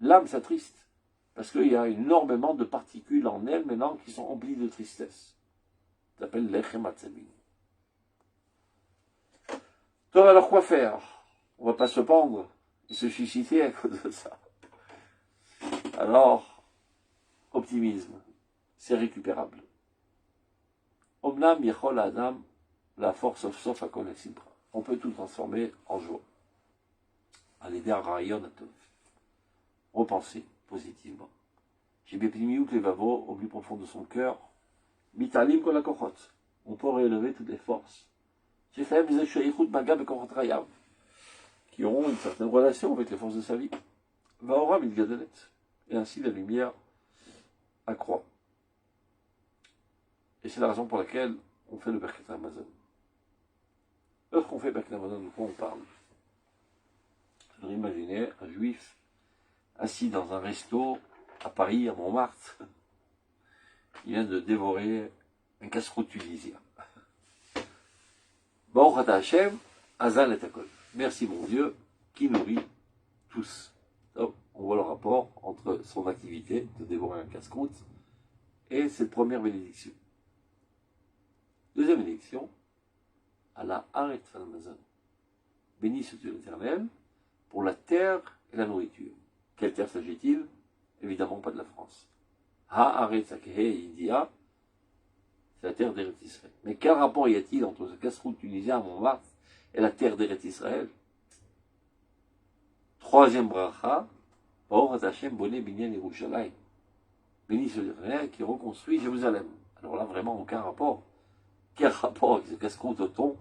L'âme s'attriste, parce qu'il y a énormément de particules en elle maintenant qui sont emplies de tristesse. Ça s'appelle lechem atzabin. Donc alors quoi faire? On ne va pas se pendre et se suicider à cause de ça. Alors, optimisme, c'est récupérable. Omnam yechol adam, la force sauf à kol simcha. On peut tout transformer en joie. Allez der rayon atov. Repenser positivement. J'ai béprimiout les vavos au plus profond de son cœur. Mitalim kol akochot. On peut réélever toutes les forces. J'ai fait des échouilles magab et kochotrayav, qui auront une certaine relation avec les forces de sa vie. Vaora milgadelet. Et ainsi la lumière accroît. Et c'est la raison pour laquelle on fait le Birkat Hamazon. Lorsqu'on fait Birkat Hamazon, de quoi on parle? Je imaginez un juif assis dans un resto à Paris, à Montmartre. Il vient de dévorer un casse-croûte tunisien. Baruch ata Hashem, Azal et Akol. Merci mon Dieu, qui nourrit tous. Donc, on voit le rapport entre son activité de dévorer un casse-croûte et cette première bénédiction. Deuxième bénédiction, à la Haret Fanamazon. Béni soit-tu l'Éternel pour la terre et la nourriture. Quelle terre s'agit-il? Évidemment pas de la France. Ha-Haret Sakhe Idia, c'est la terre d'Eretz Israël. Mais quel rapport y a-t-il entre ce casse-croûte tunisien à Montmartre et la terre d'Eretz Israël? Troisième bracha, Baruch Hashem Boné Binyan Yerushalayim. Béni soit l'Éternel qui reconstruit Jérusalem. Alors là, vraiment, aucun rapport. Quel rapport avec ce casse-croûte au thon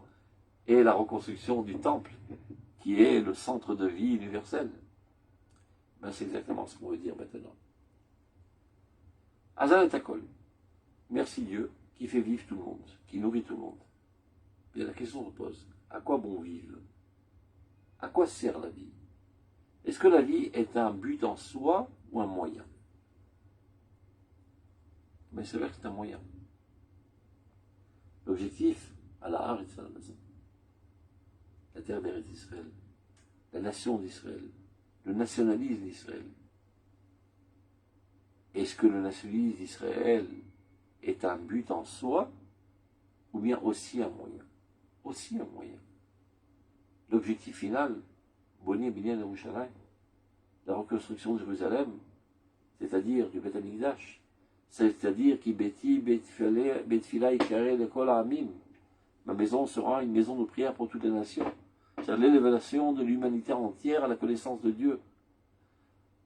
et la reconstruction du temple, qui est le centre de vie universel? Ben, c'est exactement ce qu'on veut dire maintenant. Azal et Akol. Merci Dieu qui fait vivre tout le monde, qui nourrit tout le monde. Et la question se pose, à quoi bon vivre? À quoi sert la vie? Est-ce que la vie est un but en soi ou un moyen? Mais c'est vrai que c'est un moyen. L'objectif, à la Haaretz, la terre d'Eretz Israël, la nation d'Israël, le nationalisme d'Israël. Est-ce que le nationalisme d'Israël est un but en soi ou bien aussi un moyen? Aussi un moyen. L'objectif final, Boni Binyan Yerushalayim, la reconstruction de Jérusalem, c'est-à-dire du Beth Amikdash, c'est-à-dire qui Beti Betfila Ikare Lekol Ha'amim. Ma maison sera une maison de prière pour toutes les nations. C'est l'élévation de l'humanité entière à la connaissance de Dieu.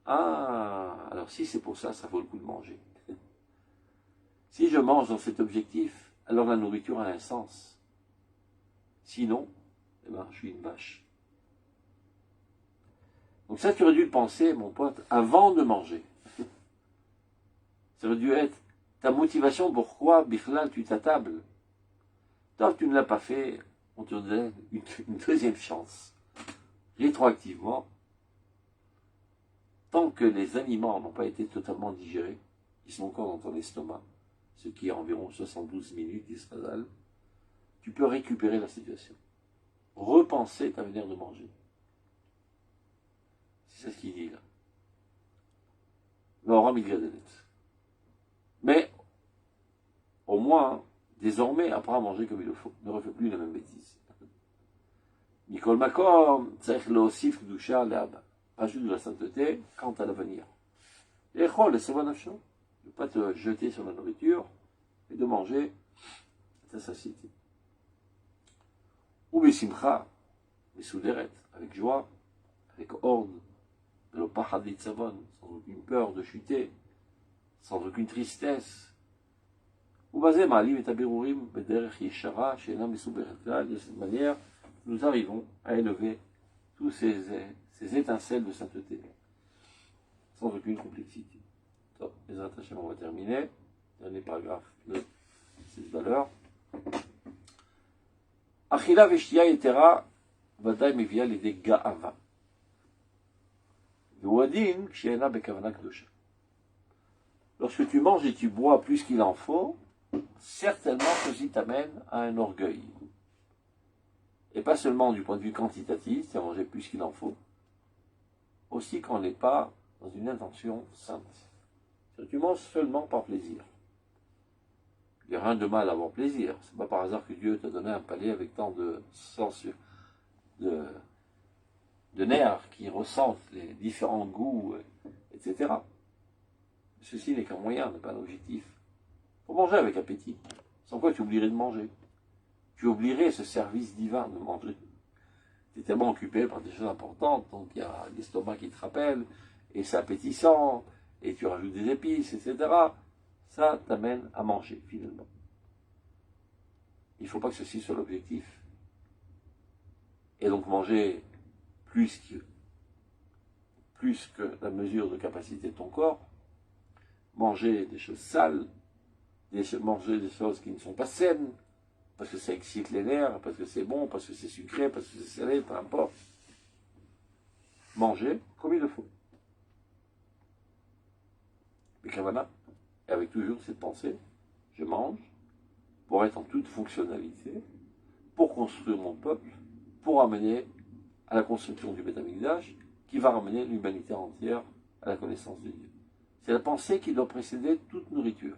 Ah, alors si c'est pour ça, ça vaut le coup de manger. Si je mange dans cet objectif, alors la nourriture a un sens. Sinon, eh ben, je suis une vache. Donc ça, tu aurais dû le penser, mon pote, avant de manger. Ça aurait dû être ta motivation pourquoi, Bichlal, tu t'attables. Tant que tu ne l'as pas fait, on te donne une deuxième chance. Rétroactivement, tant que les aliments n'ont pas été totalement digérés, ils sont encore dans ton estomac, ce qui est environ 72 minutes d'Israël, tu peux récupérer la situation. Repenser ta manière de manger. C'est ce qu'il dit là. Mais, au moins, désormais, apprends à manger comme il le faut. Ne refais plus la même bêtise. Nicole Macor, Tzech Leosif Kdusha Leaba. Ajoute de la sainteté quant à l'avenir. L'Echol, c'est bon action. Ne pas te jeter sur la nourriture, et de manger ta satiété. Ou Bessimcha, mais souderet, avec joie, avec ordre, de l'opahadit savon, sans aucune peur de chuter, sans aucune tristesse. Ou basé Maalim et Taberurim, Bederech Yeshara, Shenam et Souberet. De cette manière, nous arrivons à élever tous ces étincelles de sainteté, sans aucune complexité. Donc, les attachements, on va terminer. Dernier paragraphe de cette valeur. Achila veshtia etera, vadaï mevia l'idée ga'ava. Ve'uadin, kshiena bekavana kdosha. Lorsque tu manges et tu bois plus qu'il en faut, certainement ceci t'amène à un orgueil. Et pas seulement du point de vue quantitatif, c'est à manger plus qu'il en faut, aussi quand on n'est pas dans une intention sainte. Tu manges seulement par plaisir. Il n'y a rien de mal à avoir plaisir. C'est pas par hasard que Dieu t'a donné un palais avec tant de sens, de nerfs qui ressentent les différents goûts, etc. Ceci n'est qu'un moyen, n'est pas un objectif. Il faut manger avec appétit. Sans quoi tu oublierais de manger. Tu oublierais ce service divin de manger. Tu es tellement occupé par des choses importantes, donc il y a l'estomac qui te rappelle, et c'est appétissant, et tu rajoutes des épices, etc. Ça t'amène à manger, finalement. Il ne faut pas que ceci soit l'objectif. Et donc manger plus que la mesure de capacité de ton corps, manger des choses sales, manger des choses qui ne sont pas saines, parce que ça excite les nerfs, parce que c'est bon, parce que c'est sucré, parce que c'est salé, peu importe. Manger comme il le faut. Mais Kavana, et avec toujours cette pensée, je mange pour être en toute fonctionnalité, pour construire mon peuple, pour amener à la construction du Beth Amikdash, qui va ramener l'humanité entière à la connaissance de Dieu. C'est la pensée qui doit précéder toute nourriture.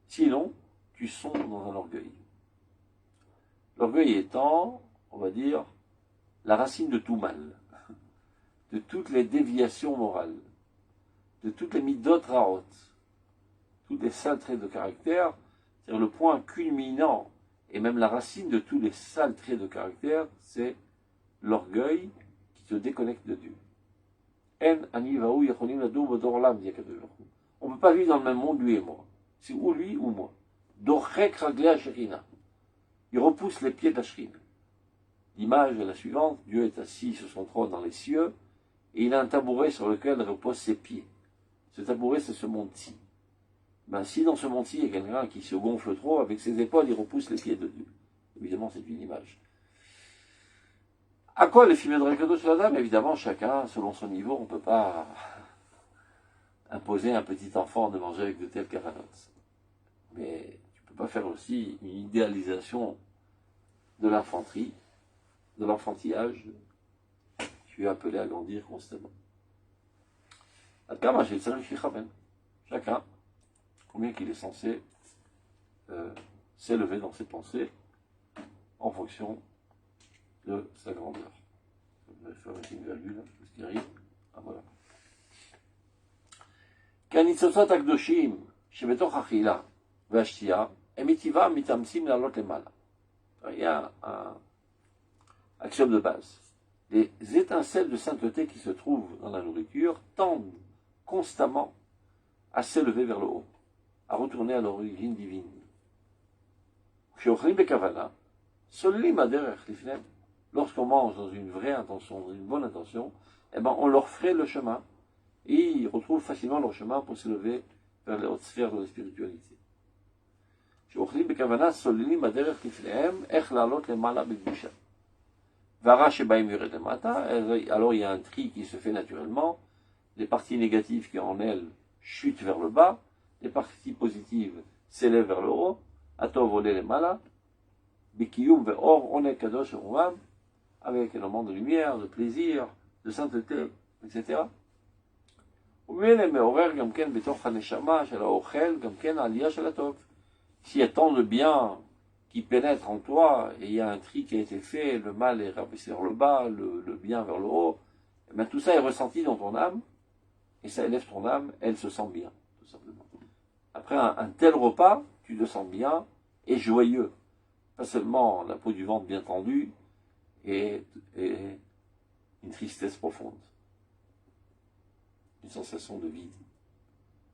Sinon, tu sombres dans un orgueil. L'orgueil étant, on va dire, la racine de tout mal, de toutes les déviations morales, de toutes les midot raot, toutes les sales traits de caractère, c'est-à-dire le point culminant, et même la racine de tous les sales traits de caractère, c'est l'orgueil qui te déconnecte de Dieu. On ne peut pas vivre dans le même monde, lui et moi. C'est ou lui ou moi. Il repousse les pieds de la shrine. L'image est la suivante. Dieu est assis sur son trône dans les cieux et il a un tabouret sur lequel reposent ses pieds. Ce tabouret, c'est ce monde-ci. Ben, si dans ce monde-ci, il y a quelqu'un qui se gonfle trop, avec ses épaules, il repousse les pieds de Dieu. Évidemment, c'est une image. À quoi les films de Rakadosh la dame? Évidemment, chacun, selon son niveau, on ne peut pas imposer à un petit enfant de manger avec de telles caranotes. Mais tu ne peux pas faire aussi une idéalisation de l'infanterie, de l'enfantillage. Tu es appelé à grandir constamment. Chacun, combien qu'il est censé s'élever dans ses pensées en fonction de sa grandeur. Je vais faire une virgule, ce qui arrive. Ah voilà. כניצוצות הקדושים שבתוך אכילה והשתייה הם מטבעם מתאמצים לעלות למעלה. Il y a un axiome de base. Les étincelles de sainteté qui se trouvent dans la nourriture tendent constamment à s'élever vers le haut, à retourner à l'origine divine. Lorsqu'on mange dans une vraie intention, dans une bonne intention, eh ben on leur ferait le chemin et ils retrouvent facilement leur chemin pour s'élever vers les hautes sphères de la spiritualité. Alors il y a un tri qui se fait naturellement, les parties négatives qui en elles chutent vers le bas, les parties positives s'élèvent vers le haut, atov olé les mala, bikiyum ve'or oné kadosh rumam, avec un moment de lumière, de plaisir, de sainteté, etc. S'il y a tant de bien qui pénètre en toi, et il y a un tri qui a été fait, le mal est rabaissé vers le bas, le bien vers le haut, et bien tout ça est ressenti dans ton âme, et ça élève ton âme, elle se sent bien, tout simplement. Après un tel repas, tu te sens bien et joyeux. Pas seulement la peau du ventre bien tendue et une tristesse profonde. Une sensation de vide.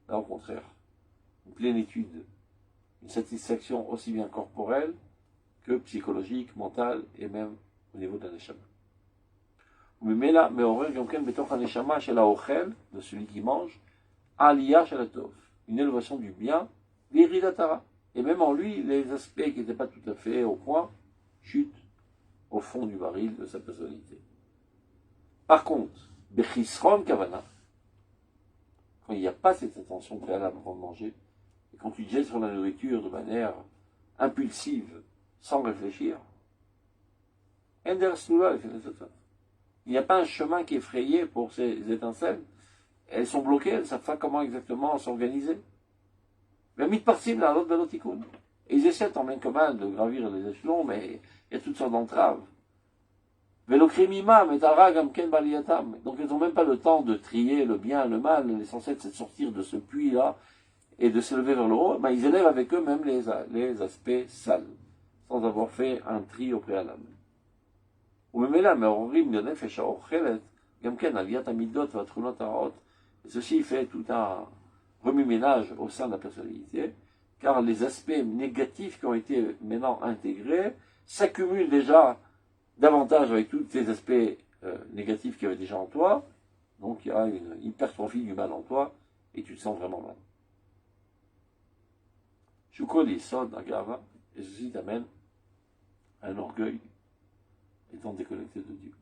Là, au contraire, une plénitude, une satisfaction aussi bien corporelle que psychologique, mentale et même au niveau de la neshama. Mais là, mais aurait quelqu'un betokh haneshama chez la ochel, de celui qui mange, aliyah chez la tov, une élévation du bien, l'iridatara. Et même en lui, les aspects qui n'étaient pas tout à fait au point chutent au fond du baril de sa personnalité. Par contre, bechisron kavana, quand il n'y a pas cette intention préalable avant de manger, et quand tu te jettes sur la nourriture de manière impulsive, sans réfléchir, il n'y a pas un chemin qui est frayé pour ces étincelles. Elles sont bloquées, elles ne savent pas comment exactement s'organiser. Et ils essaient tant bien que mal de gravir les échelons, mais il y a toutes sortes d'entraves. Donc ils n'ont même pas le temps de trier le bien et le mal. L'essentiel, c'est de sortir de ce puits-là et de s'élever vers le haut. Ben, ils élèvent avec eux même les aspects sales, sans avoir fait un tri au préalable. Et ceci fait tout un remue-ménage au sein de la personnalité, car les aspects négatifs qui ont été maintenant intégrés s'accumulent déjà davantage avec tous ces aspects négatifs qu'il y avait déjà en toi, donc il y a une hypertrophie du mal en toi, et tu te sens vraiment mal. Shukol Yisod Agava, et ceci t'amène à un orgueil étant déconnecté de Dieu.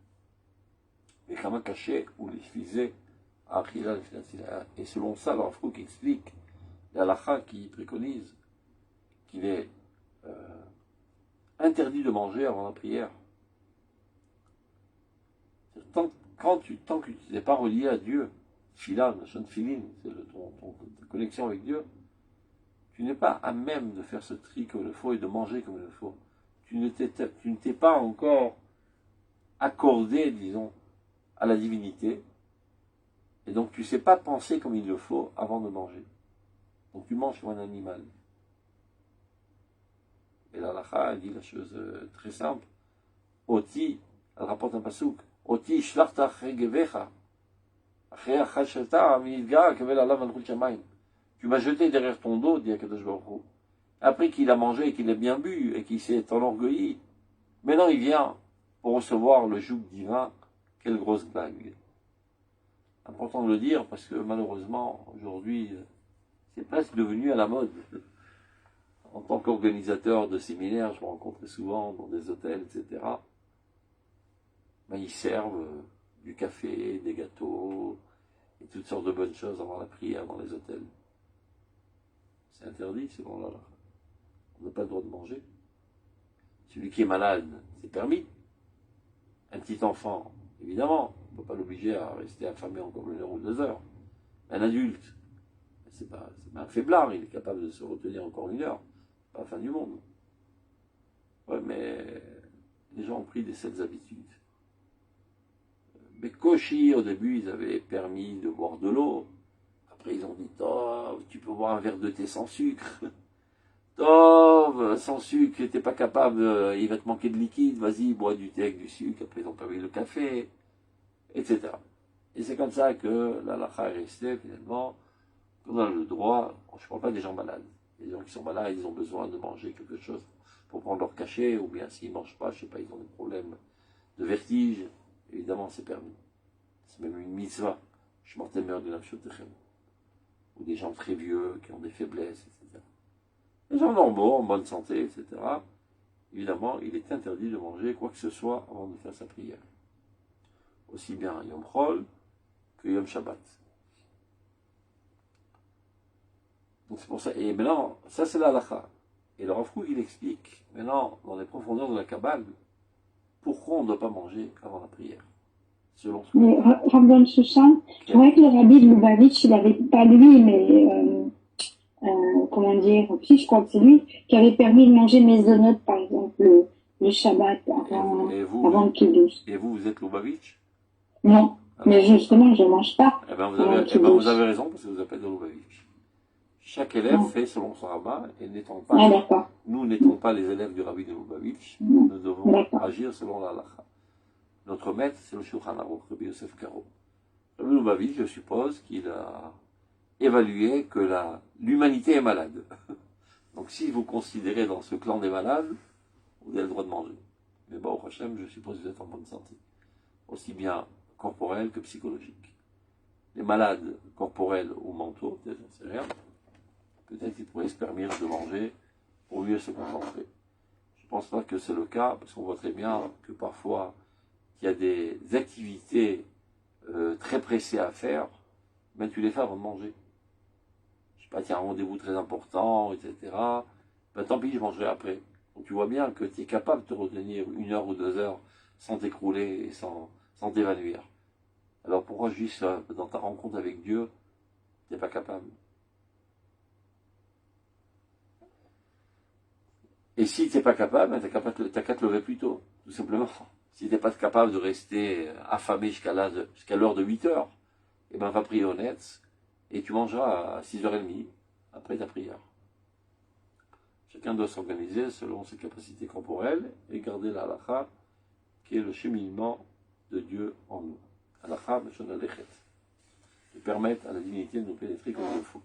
Mais Kama caché ou les fisés à Achila, et selon ça, leur Frouk explique, l'Alacha qui préconise qu'il est interdit de manger avant la prière. Tant que tu n'es pas relié à Dieu, Filan, c'est ta connexion avec Dieu, tu n'es pas à même de faire ce tri comme il le faut et de manger comme il le faut. Tu ne t'es pas encore accordé, disons, à la divinité, et donc tu ne sais pas penser comme il le faut avant de manger. Donc tu manges comme un animal. Et l'Alacha dit la chose très simple. Oti, elle rapporte un pasouk. Oti shlachta chegevecha. Tu m'as jeté derrière ton dos, dit Akadosh Baruch Hu. Après qu'il a mangé et qu'il a bien bu et qu'il s'est enorgueilli, maintenant il vient pour recevoir le joug divin. Quelle grosse blague. Important de le dire parce que malheureusement, aujourd'hui, c'est presque devenu à la mode. En tant qu'organisateur de séminaires, je me rencontrais souvent dans des hôtels, etc. ben, ils servent du café, des gâteaux, et toutes sortes de bonnes choses avant la prière dans les hôtels. C'est interdit selon la halakha. On n'a pas le droit de manger. Celui qui est malade, c'est permis. Un petit enfant, évidemment, on ne peut pas l'obliger à rester affamé encore 1 heure ou 2 heures. Un adulte, c'est pas un faiblard, il est capable de se retenir encore 1 heure. Pas la fin du monde. Ouais, mais les gens ont pris des saines habitudes. Mais Kochi, au début, ils avaient permis de boire de l'eau. Après, ils ont dit, oh, tu peux boire un verre de thé sans sucre. Tov, sans sucre, t'es pas capable, il va te manquer de liquide, vas-y, bois du thé avec du sucre. Après, ils ont permis le café, etc. Et c'est comme ça que la halakha est restée, finalement, qu'on a le droit, je ne parle pas des gens malades. Les gens qui sont malades, ils ont besoin de manger quelque chose pour prendre leur cachet, ou bien s'ils ne mangent pas, je ne sais pas, ils ont des problèmes de vertige, évidemment, c'est permis. C'est même une mitzvah. Je m'en témère de la chotechem. Ou des gens très vieux, qui ont des faiblesses, etc. Les gens normaux, en bonne santé, etc. Évidemment, il est interdit de manger quoi que ce soit avant de faire sa prière. Aussi bien Yom Chol que Yom Shabbat. Donc c'est pour ça. Et maintenant, ça c'est la halakha. Et le Rav Kook, il explique, maintenant, dans les profondeurs de la Kabbale, pourquoi on ne doit pas manger avant la prière. Selon ce Mais Rav Ben Shushan, je croyais que le rabbi de Lubavitch, il n'avait pas lui, mais comment dire, si je crois que c'est lui qui avait permis de manger maisonnette, par exemple, le Shabbat avant le Kiddush. Et vous, vous êtes Lubavitch? Non, mais justement, je ne mange pas. Eh bien, vous avez raison, parce que vous appelez de Lubavitch. Chaque élève fait selon son rabbin, et nous n'étant pas les élèves du rabbi de Lubavitch, nous devons agir selon la halakha. Notre maître, c'est le Shulchan Aruch, Rabbi Yosef Karo. Rabbi Lubavitch, je suppose qu'il a évalué que l'humanité est malade. Donc si vous considérez dans ce clan des malades, vous avez le droit de manger. Mais bon, au Hachem, je suppose que vous êtes en bonne santé. Aussi bien corporelle que psychologique. Les malades corporels ou mentaux, peut-être, j'en sais rien, peut-être qu'ils pourraient se permettre de manger pour mieux se concentrer. Je ne pense pas que c'est le cas, parce qu'on voit très bien que parfois, il y a des activités très pressées à faire, mais tu les fais avant de manger. Je ne sais pas, il y a un rendez-vous très important, etc. Ben, tant pis, je mangerai après. Donc tu vois bien que tu es capable de te retenir 1 heure ou 2 heures sans t'écrouler et sans t'évanouir. Alors pourquoi juste dans ta rencontre avec Dieu, tu n'es pas capable? Et si tu n'es pas capable, tu n'as qu'à te lever plus tôt, tout simplement. Si tu n'es pas capable de rester affamé jusqu'à l'heure de 8 heures, eh ben va prier au net et tu mangeras à 6h30 après ta prière. Chacun doit s'organiser selon ses capacités corporelles et garder la halakha, qui est le cheminement de Dieu en nous. Halakha, meshon alechet. Et permettre à la divinité de nous pénétrer comme il le faut.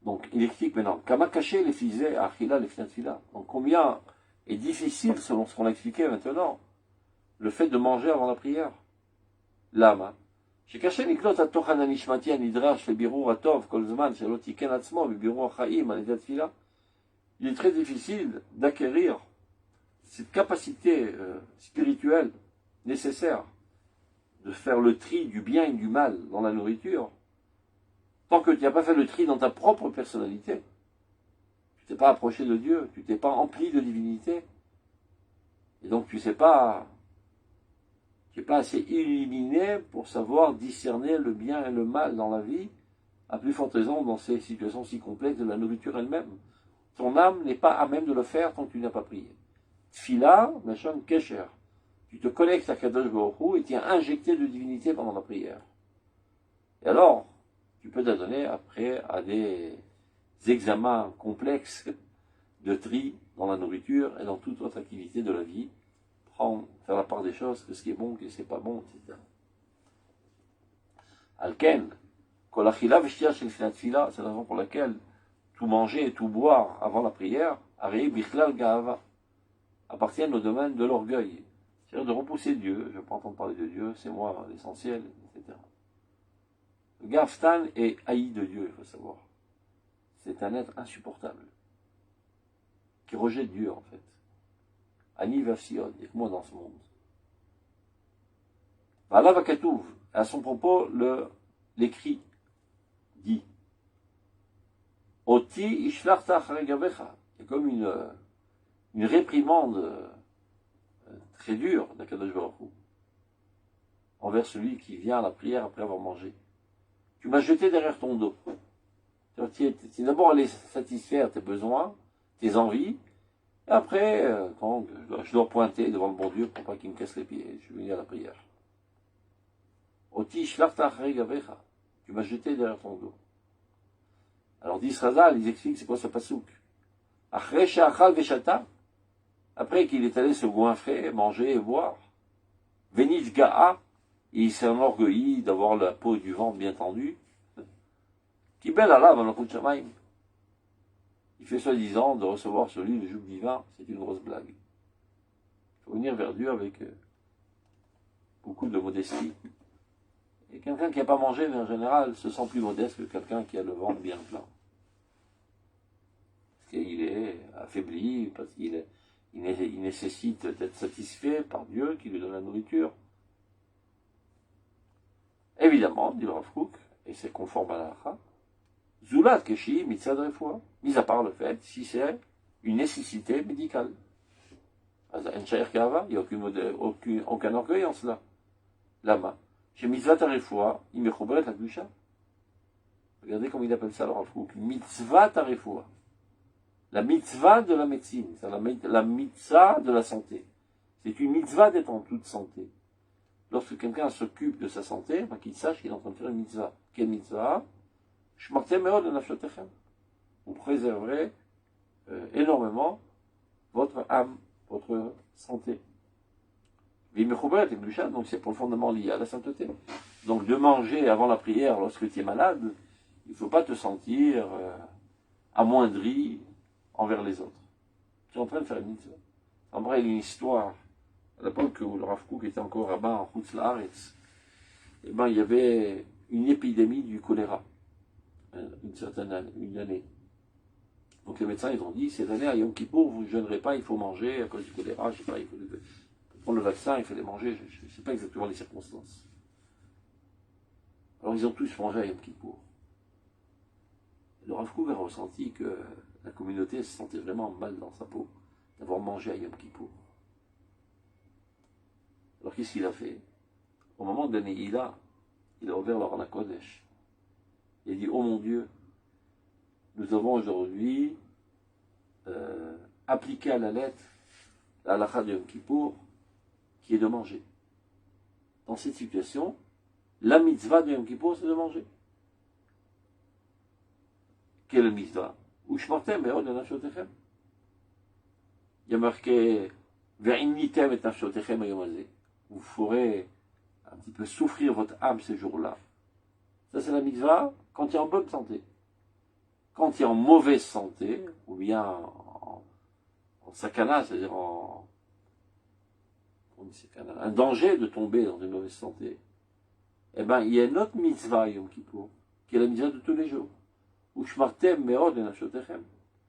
Donc, il explique maintenant, Kama caché les fisais, achila les fnatfila. Donc, combien est difficile, selon ce qu'on a expliqué maintenant, le fait de manger avant la prière. Lama. שקשה לקלוט התוכן הנשמתי הנדרש לבירור הטוב כל זמן שלא תיקן עצמו בבירור החיים על ידי התפילה. Il est très difficile d'acquérir cette capacité spirituelle nécessaire de faire le tri du bien et du mal dans la nourriture tant que tu n'as pas fait le tri dans ta propre personnalité. Tu t'es pas approché de Dieu, tu t'es pas empli de divinité et donc tu sais pas. Tu n'es pas assez illuminé pour savoir discerner le bien et le mal dans la vie, à plus forte raison dans ces situations si complexes de la nourriture elle-même. Ton âme n'est pas à même de le faire tant que tu n'as pas prié. Tfila, Meshon Kesher. Tu te connectes à Kadosh Baruch Hu et tu es injecté de divinité pendant la prière. Et alors, tu peux t'adonner après à des examens complexes de tri dans la nourriture et dans toute autre activité de la vie. Faire la part des choses, que ce qui est bon, que ce qui n'est pas bon, etc. Alken, kolachila veshtia shel finat fila, c'est la raison pour laquelle tout manger et tout boire avant la prière, arei bichlal gahava, appartiennent au domaine de l'orgueil. C'est-à-dire de repousser Dieu, je ne veux pas entendre parler de Dieu, c'est moi l'essentiel, etc. Le gaftan est haï de Dieu, il faut savoir. C'est un être insupportable, qui rejette Dieu en fait. Ani Vafsion, il n'y a que moi dans ce monde. Voilà Vakatouv. À son propos, l'écrit dit Oti ishlarta achregavecha. C'est comme une réprimande très dure d'Akadosh Baruch Hu envers celui qui vient à la prière après avoir mangé. Tu m'as jeté derrière ton dos. Tu es d'abord allé satisfaire tes besoins, tes envies, et après, quand je dois pointer devant le bon Dieu pour pas qu'il me casse les pieds. Je suis venu à la prière. Oti shlarta achregavecha. Tu m'as jeté derrière ton dos. Alors dit Srazal, ils expliquent c'est quoi ce pasouk. Après qu'il est allé se goinfrer, manger et boire, Vénis Ga'a, il s'est enorgueilli d'avoir la peau du ventre bien tendue. Qui belle Allah, Malakut Shamaim. Il fait soi-disant de recevoir sur lui le joug divin, c'est une grosse blague. Il faut venir vers Dieu avec beaucoup de modestie. Et quelqu'un qui n'a pas mangé, mais en général, se sent plus modeste que quelqu'un qui a le ventre bien plein. Parce qu'il est affaibli, parce qu'il nécessite d'être satisfait par Dieu qui lui donne la nourriture. Évidemment, dit le Rav Kook, et c'est conforme à la halakha, Zulat Keshi Mitzad Refoua, mis à part le fait si c'est une nécessité médicale. Il n'y a aucun orgueil en cela. Lama. Chez Mitzvah Refoua, il me choubret la Gusha. Regardez comment il appelle ça le Rav Kook. Mitzvah Refoua. La mitzvah de la médecine, c'est la mitzvah de la santé. C'est une mitzvah d'être en toute santé. Lorsque quelqu'un s'occupe de sa santé, qu'il sache qu'il est en train de faire une mitzvah. Quelle mitzvah? Vous préserverez énormément votre âme, votre santé. Donc c'est profondément lié à la sainteté. Donc de manger avant la prière lorsque tu es malade, il ne faut pas te sentir amoindri envers les autres. Tu es en train de faire une mitzvah. En vrai, il y a une histoire. À l'époque où le Rav Kook était encore rabbin en Chutz Laaretz, il y avait une épidémie du choléra. Une année. Donc les médecins ils ont dit, cette année à Yom Kippour, vous ne jeûnerez pas, il faut manger à cause du choléra, je sais pas, il faut prendre le vaccin, il fallait manger, je ne sais pas exactement les circonstances. Alors ils ont tous mangé à Yom Kippour. Le Rav Kook a ressenti que la communauté se sentait vraiment mal dans sa peau d'avoir mangé à Yom Kippour. Alors qu'est-ce qu'il a fait? Au moment de la Neila, il a ouvert le Rana Kodesh. Il a dit, oh mon Dieu, nous avons aujourd'hui appliqué à la lettre la halakha de Yom Kippour, qui est de manger. Dans cette situation, la mitzvah de Yom Kippour, c'est de manger. Quelle mitzvah? Ushmartem be'od nafshotechem. Il y a marqué ve'innitem et nafshotechem hayom hazeh. Vous ferez un petit peu souffrir votre âme ces jours-là. Ça, c'est la mitzvah quand tu es en bonne santé. Quand tu es en mauvaise santé, ou bien en sakana, c'est-à-dire un danger de tomber dans une mauvaise santé, eh bien, il y a une autre mitzvah, Yom Kippour, qui est la mitzvah de tous les jours. Ushmartem me'od nafshotechem.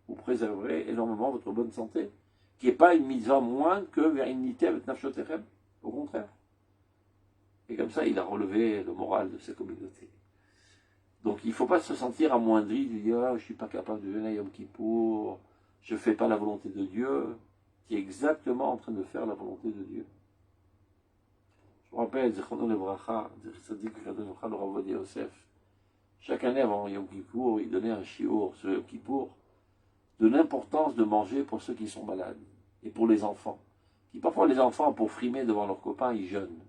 Vous préserverez énormément votre bonne santé, qui n'est pas une mitzvah moindre que ve'innitem et nafshotechem. Au contraire. Et comme ça, il a relevé le moral de sa communauté. Donc il ne faut pas se sentir amoindri, de dire je ne suis pas capable de jeûner Yom Kippour, je ne fais pas la volonté de Dieu. Tu es exactement en train de faire la volonté de Dieu. Je me rappelle, Zechrono Levracha, le Rav Ovadia Yosef, chaque année avant Yom Kippour, il donnait un shiur sur Yom Kippour de l'importance de manger pour ceux qui sont malades et pour les enfants. Qui parfois les enfants, pour frimer devant leurs copains, ils jeûnent.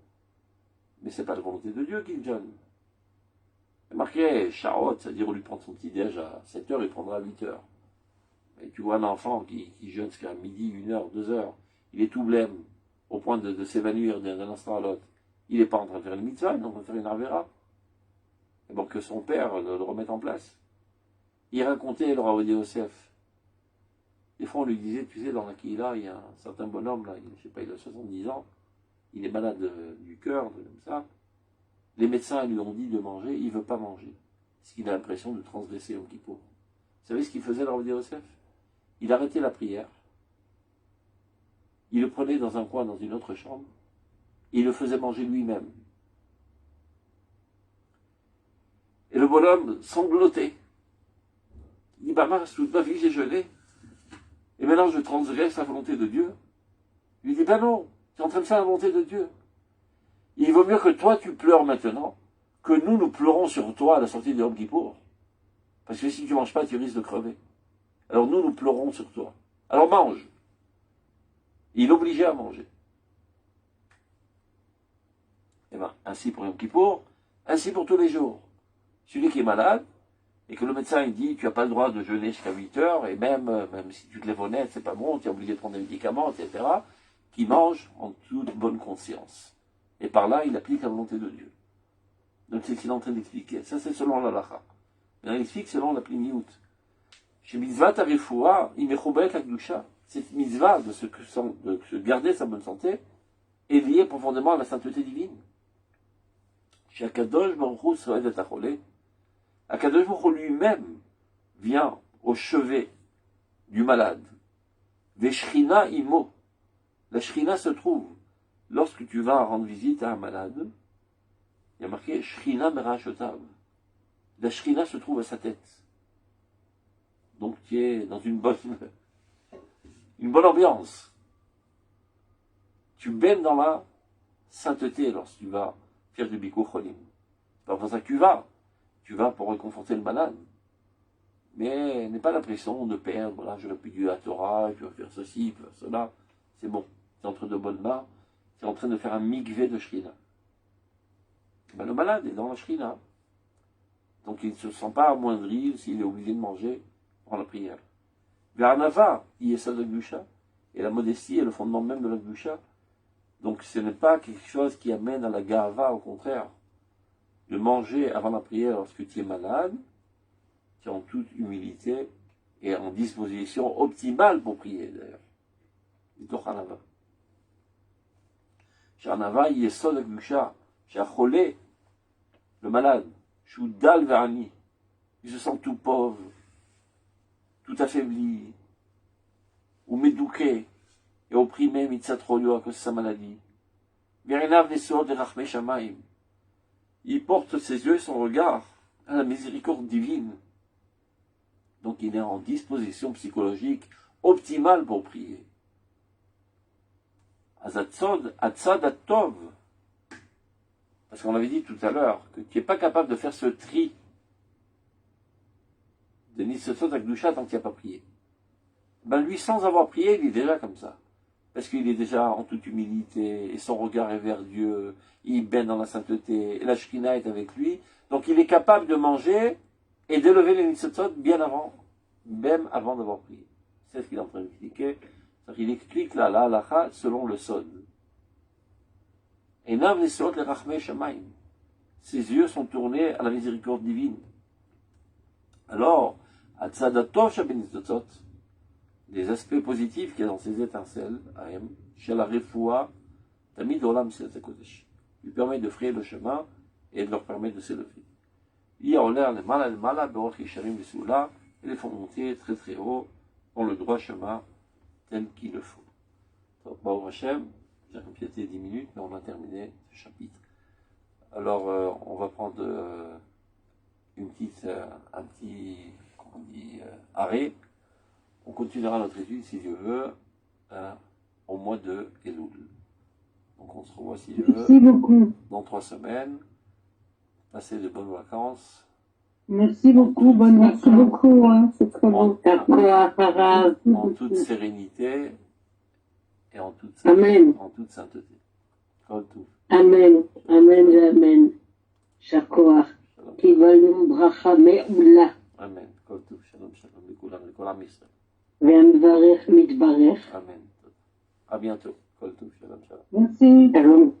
Mais ce n'est pas la volonté de Dieu qu'ils jeûnent. Il est marqué Shaot, c'est-à-dire on lui prend son petit déj à 7 heures, il prendra à 8 heures. Et tu vois un enfant qui jeûne jusqu'à midi, 1 heure, 2 heures, il est tout blême, au point de s'évanouir d'un instant à l'autre. Il n'est pas en train de faire une mitzvah, il est en train de faire une avera. Et donc que son père le remette en place. Il racontait le Rav Ovadia Yosef. Des fois on lui disait, tu sais, dans la Kihila, il y a un certain bonhomme, là, je sais pas, il a 70 ans, il est malade du cœur, comme ça. Les médecins lui ont dit de manger, il ne veut pas manger. Parce qu'il a l'impression de transgresser Yom Kippour. Vous savez ce qu'il faisait, le Rav Ovadia Yosef? Il arrêtait la prière. Il le prenait dans un coin, dans une autre chambre. Et il le faisait manger lui-même. bonhomme sanglotait. Il dit, bah mince, toute ma vie j'ai jeûné. Et maintenant je transgresse la volonté de Dieu. Il lui dit, ben non, tu es en train de faire la volonté de Dieu. Il vaut mieux que toi tu pleures maintenant, que nous pleurons sur toi à la sortie de Yom Kippour. Parce que si tu ne manges pas, tu risques de crever. Alors nous pleurons sur toi. Alors mange. Il l'obligeait à manger. Et bien, ainsi pour Yom Kippour, ainsi pour tous les jours. Celui qui est malade, et que le médecin il dit tu n'as pas le droit de jeûner jusqu'à 8 heures, et même si tu te lèves honnête, c'est pas bon, tu es obligé de prendre des médicaments, etc., qui mange en toute bonne conscience. Et par là, il applique la volonté de Dieu. Donc c'est ce qu'il est en train d'expliquer. Ça, c'est selon l'Alacha. Mais il explique selon la Pliniout. Chez Mitzvah Tarefoua, il mechobet la Gdusha. Cette mitzvah de se garder sa bonne santé est liée profondément à la sainteté divine. Chez Akadosh Baruch Hu Soed et Acholé, Akadosh Baruch Hu lui-même vient au chevet du malade. Veshrina imo. La Shrina se trouve. Lorsque tu vas rendre visite à un malade, il y a marqué Shrina Merashotav. La Shrina se trouve à sa tête. Donc tu es dans une bonne ambiance. Tu baignes dans la sainteté lorsque tu vas faire du Bikur Cholim. C'est pas pour ça que tu vas. Tu vas pour réconforter le malade. Mais n'aie pas l'impression de perdre, voilà, j'aurais pu dire la Torah, je vais faire ceci, faire cela. C'est bon. C'est entre de bonnes mains. C'est en train de faire un mikvé de Shrina. Ben, le malade est dans la Shrina. Donc il ne se sent pas amoindri s'il est obligé de manger pendant la prière. Ve'anava, yesod la et la modestie est le fondement même de la Gdusha. Donc ce n'est pas quelque chose qui amène à la gava, au contraire. De manger avant la prière lorsque tu es malade, tu es en toute humilité et en disposition optimale pour prier d'ailleurs. Mitoch anava. Anava yesod la Cholé, le malade, Choudal Verani, il se sent tout pauvre, tout affaibli, ou médouqué, et opprimé, mitzatroyo, à cause de sa maladie. Verinav Nesor de Rachme Shamaim. Il porte ses yeux et son regard à la miséricorde divine. Donc il est en disposition psychologique optimale pour prier. Azatzod, Atzad Atov. Parce qu'on avait dit tout à l'heure que tu n'es pas capable de faire ce tri de Nissotot Akdusha tant qu'il n'a pas prié. Ben lui, sans avoir prié, il est déjà comme ça. Parce qu'il est déjà en toute humilité, et son regard est vers Dieu, il baigne dans la sainteté, et la Shrina est avec lui. Donc il est capable de manger et d'élever les Nissotot bien avant, même avant d'avoir prié. C'est ce qu'il est en train d'expliquer. Il explique là, la selon le Sod. Et Nav Nesot le Rachme Shamaim. Ses yeux sont tournés à la miséricorde divine. Alors, Atzadatov Shabenizotzot, les aspects positifs qu'il y a dans ces étincelles, Ahem, chez la Refoua, Tamid Olam Kodesh, lui permet de frayer le chemin et de leur permettre de s'élever. Il y a l'air le mala, Beroch Yisharim Bessoula, et les font monter très très haut dans le droit chemin tel qu'il le faut. Donc, Baruch Hashem, j'ai empiété 10 minutes, mais on a terminé ce chapitre. Alors, on va prendre un petit, arrêt. On continuera notre étude, si Dieu veut, au mois de Elul. Donc, on se revoit, si Dieu veut, Merci beaucoup. dans 3 semaines. Passez de bonnes vacances. Merci beaucoup, merci beaucoup, hein, c'est très bon. En toute sérénité et en toute sainteté. Amen, amen, amen. Shakoach. Kivalu bracha me'ula. Amen. Kol tov, shalom, shalom, לכול עם ישראל. והמברך מתברך. Amen. À bientôt. Kol tov, shalom, shalom. Merci. Shalom.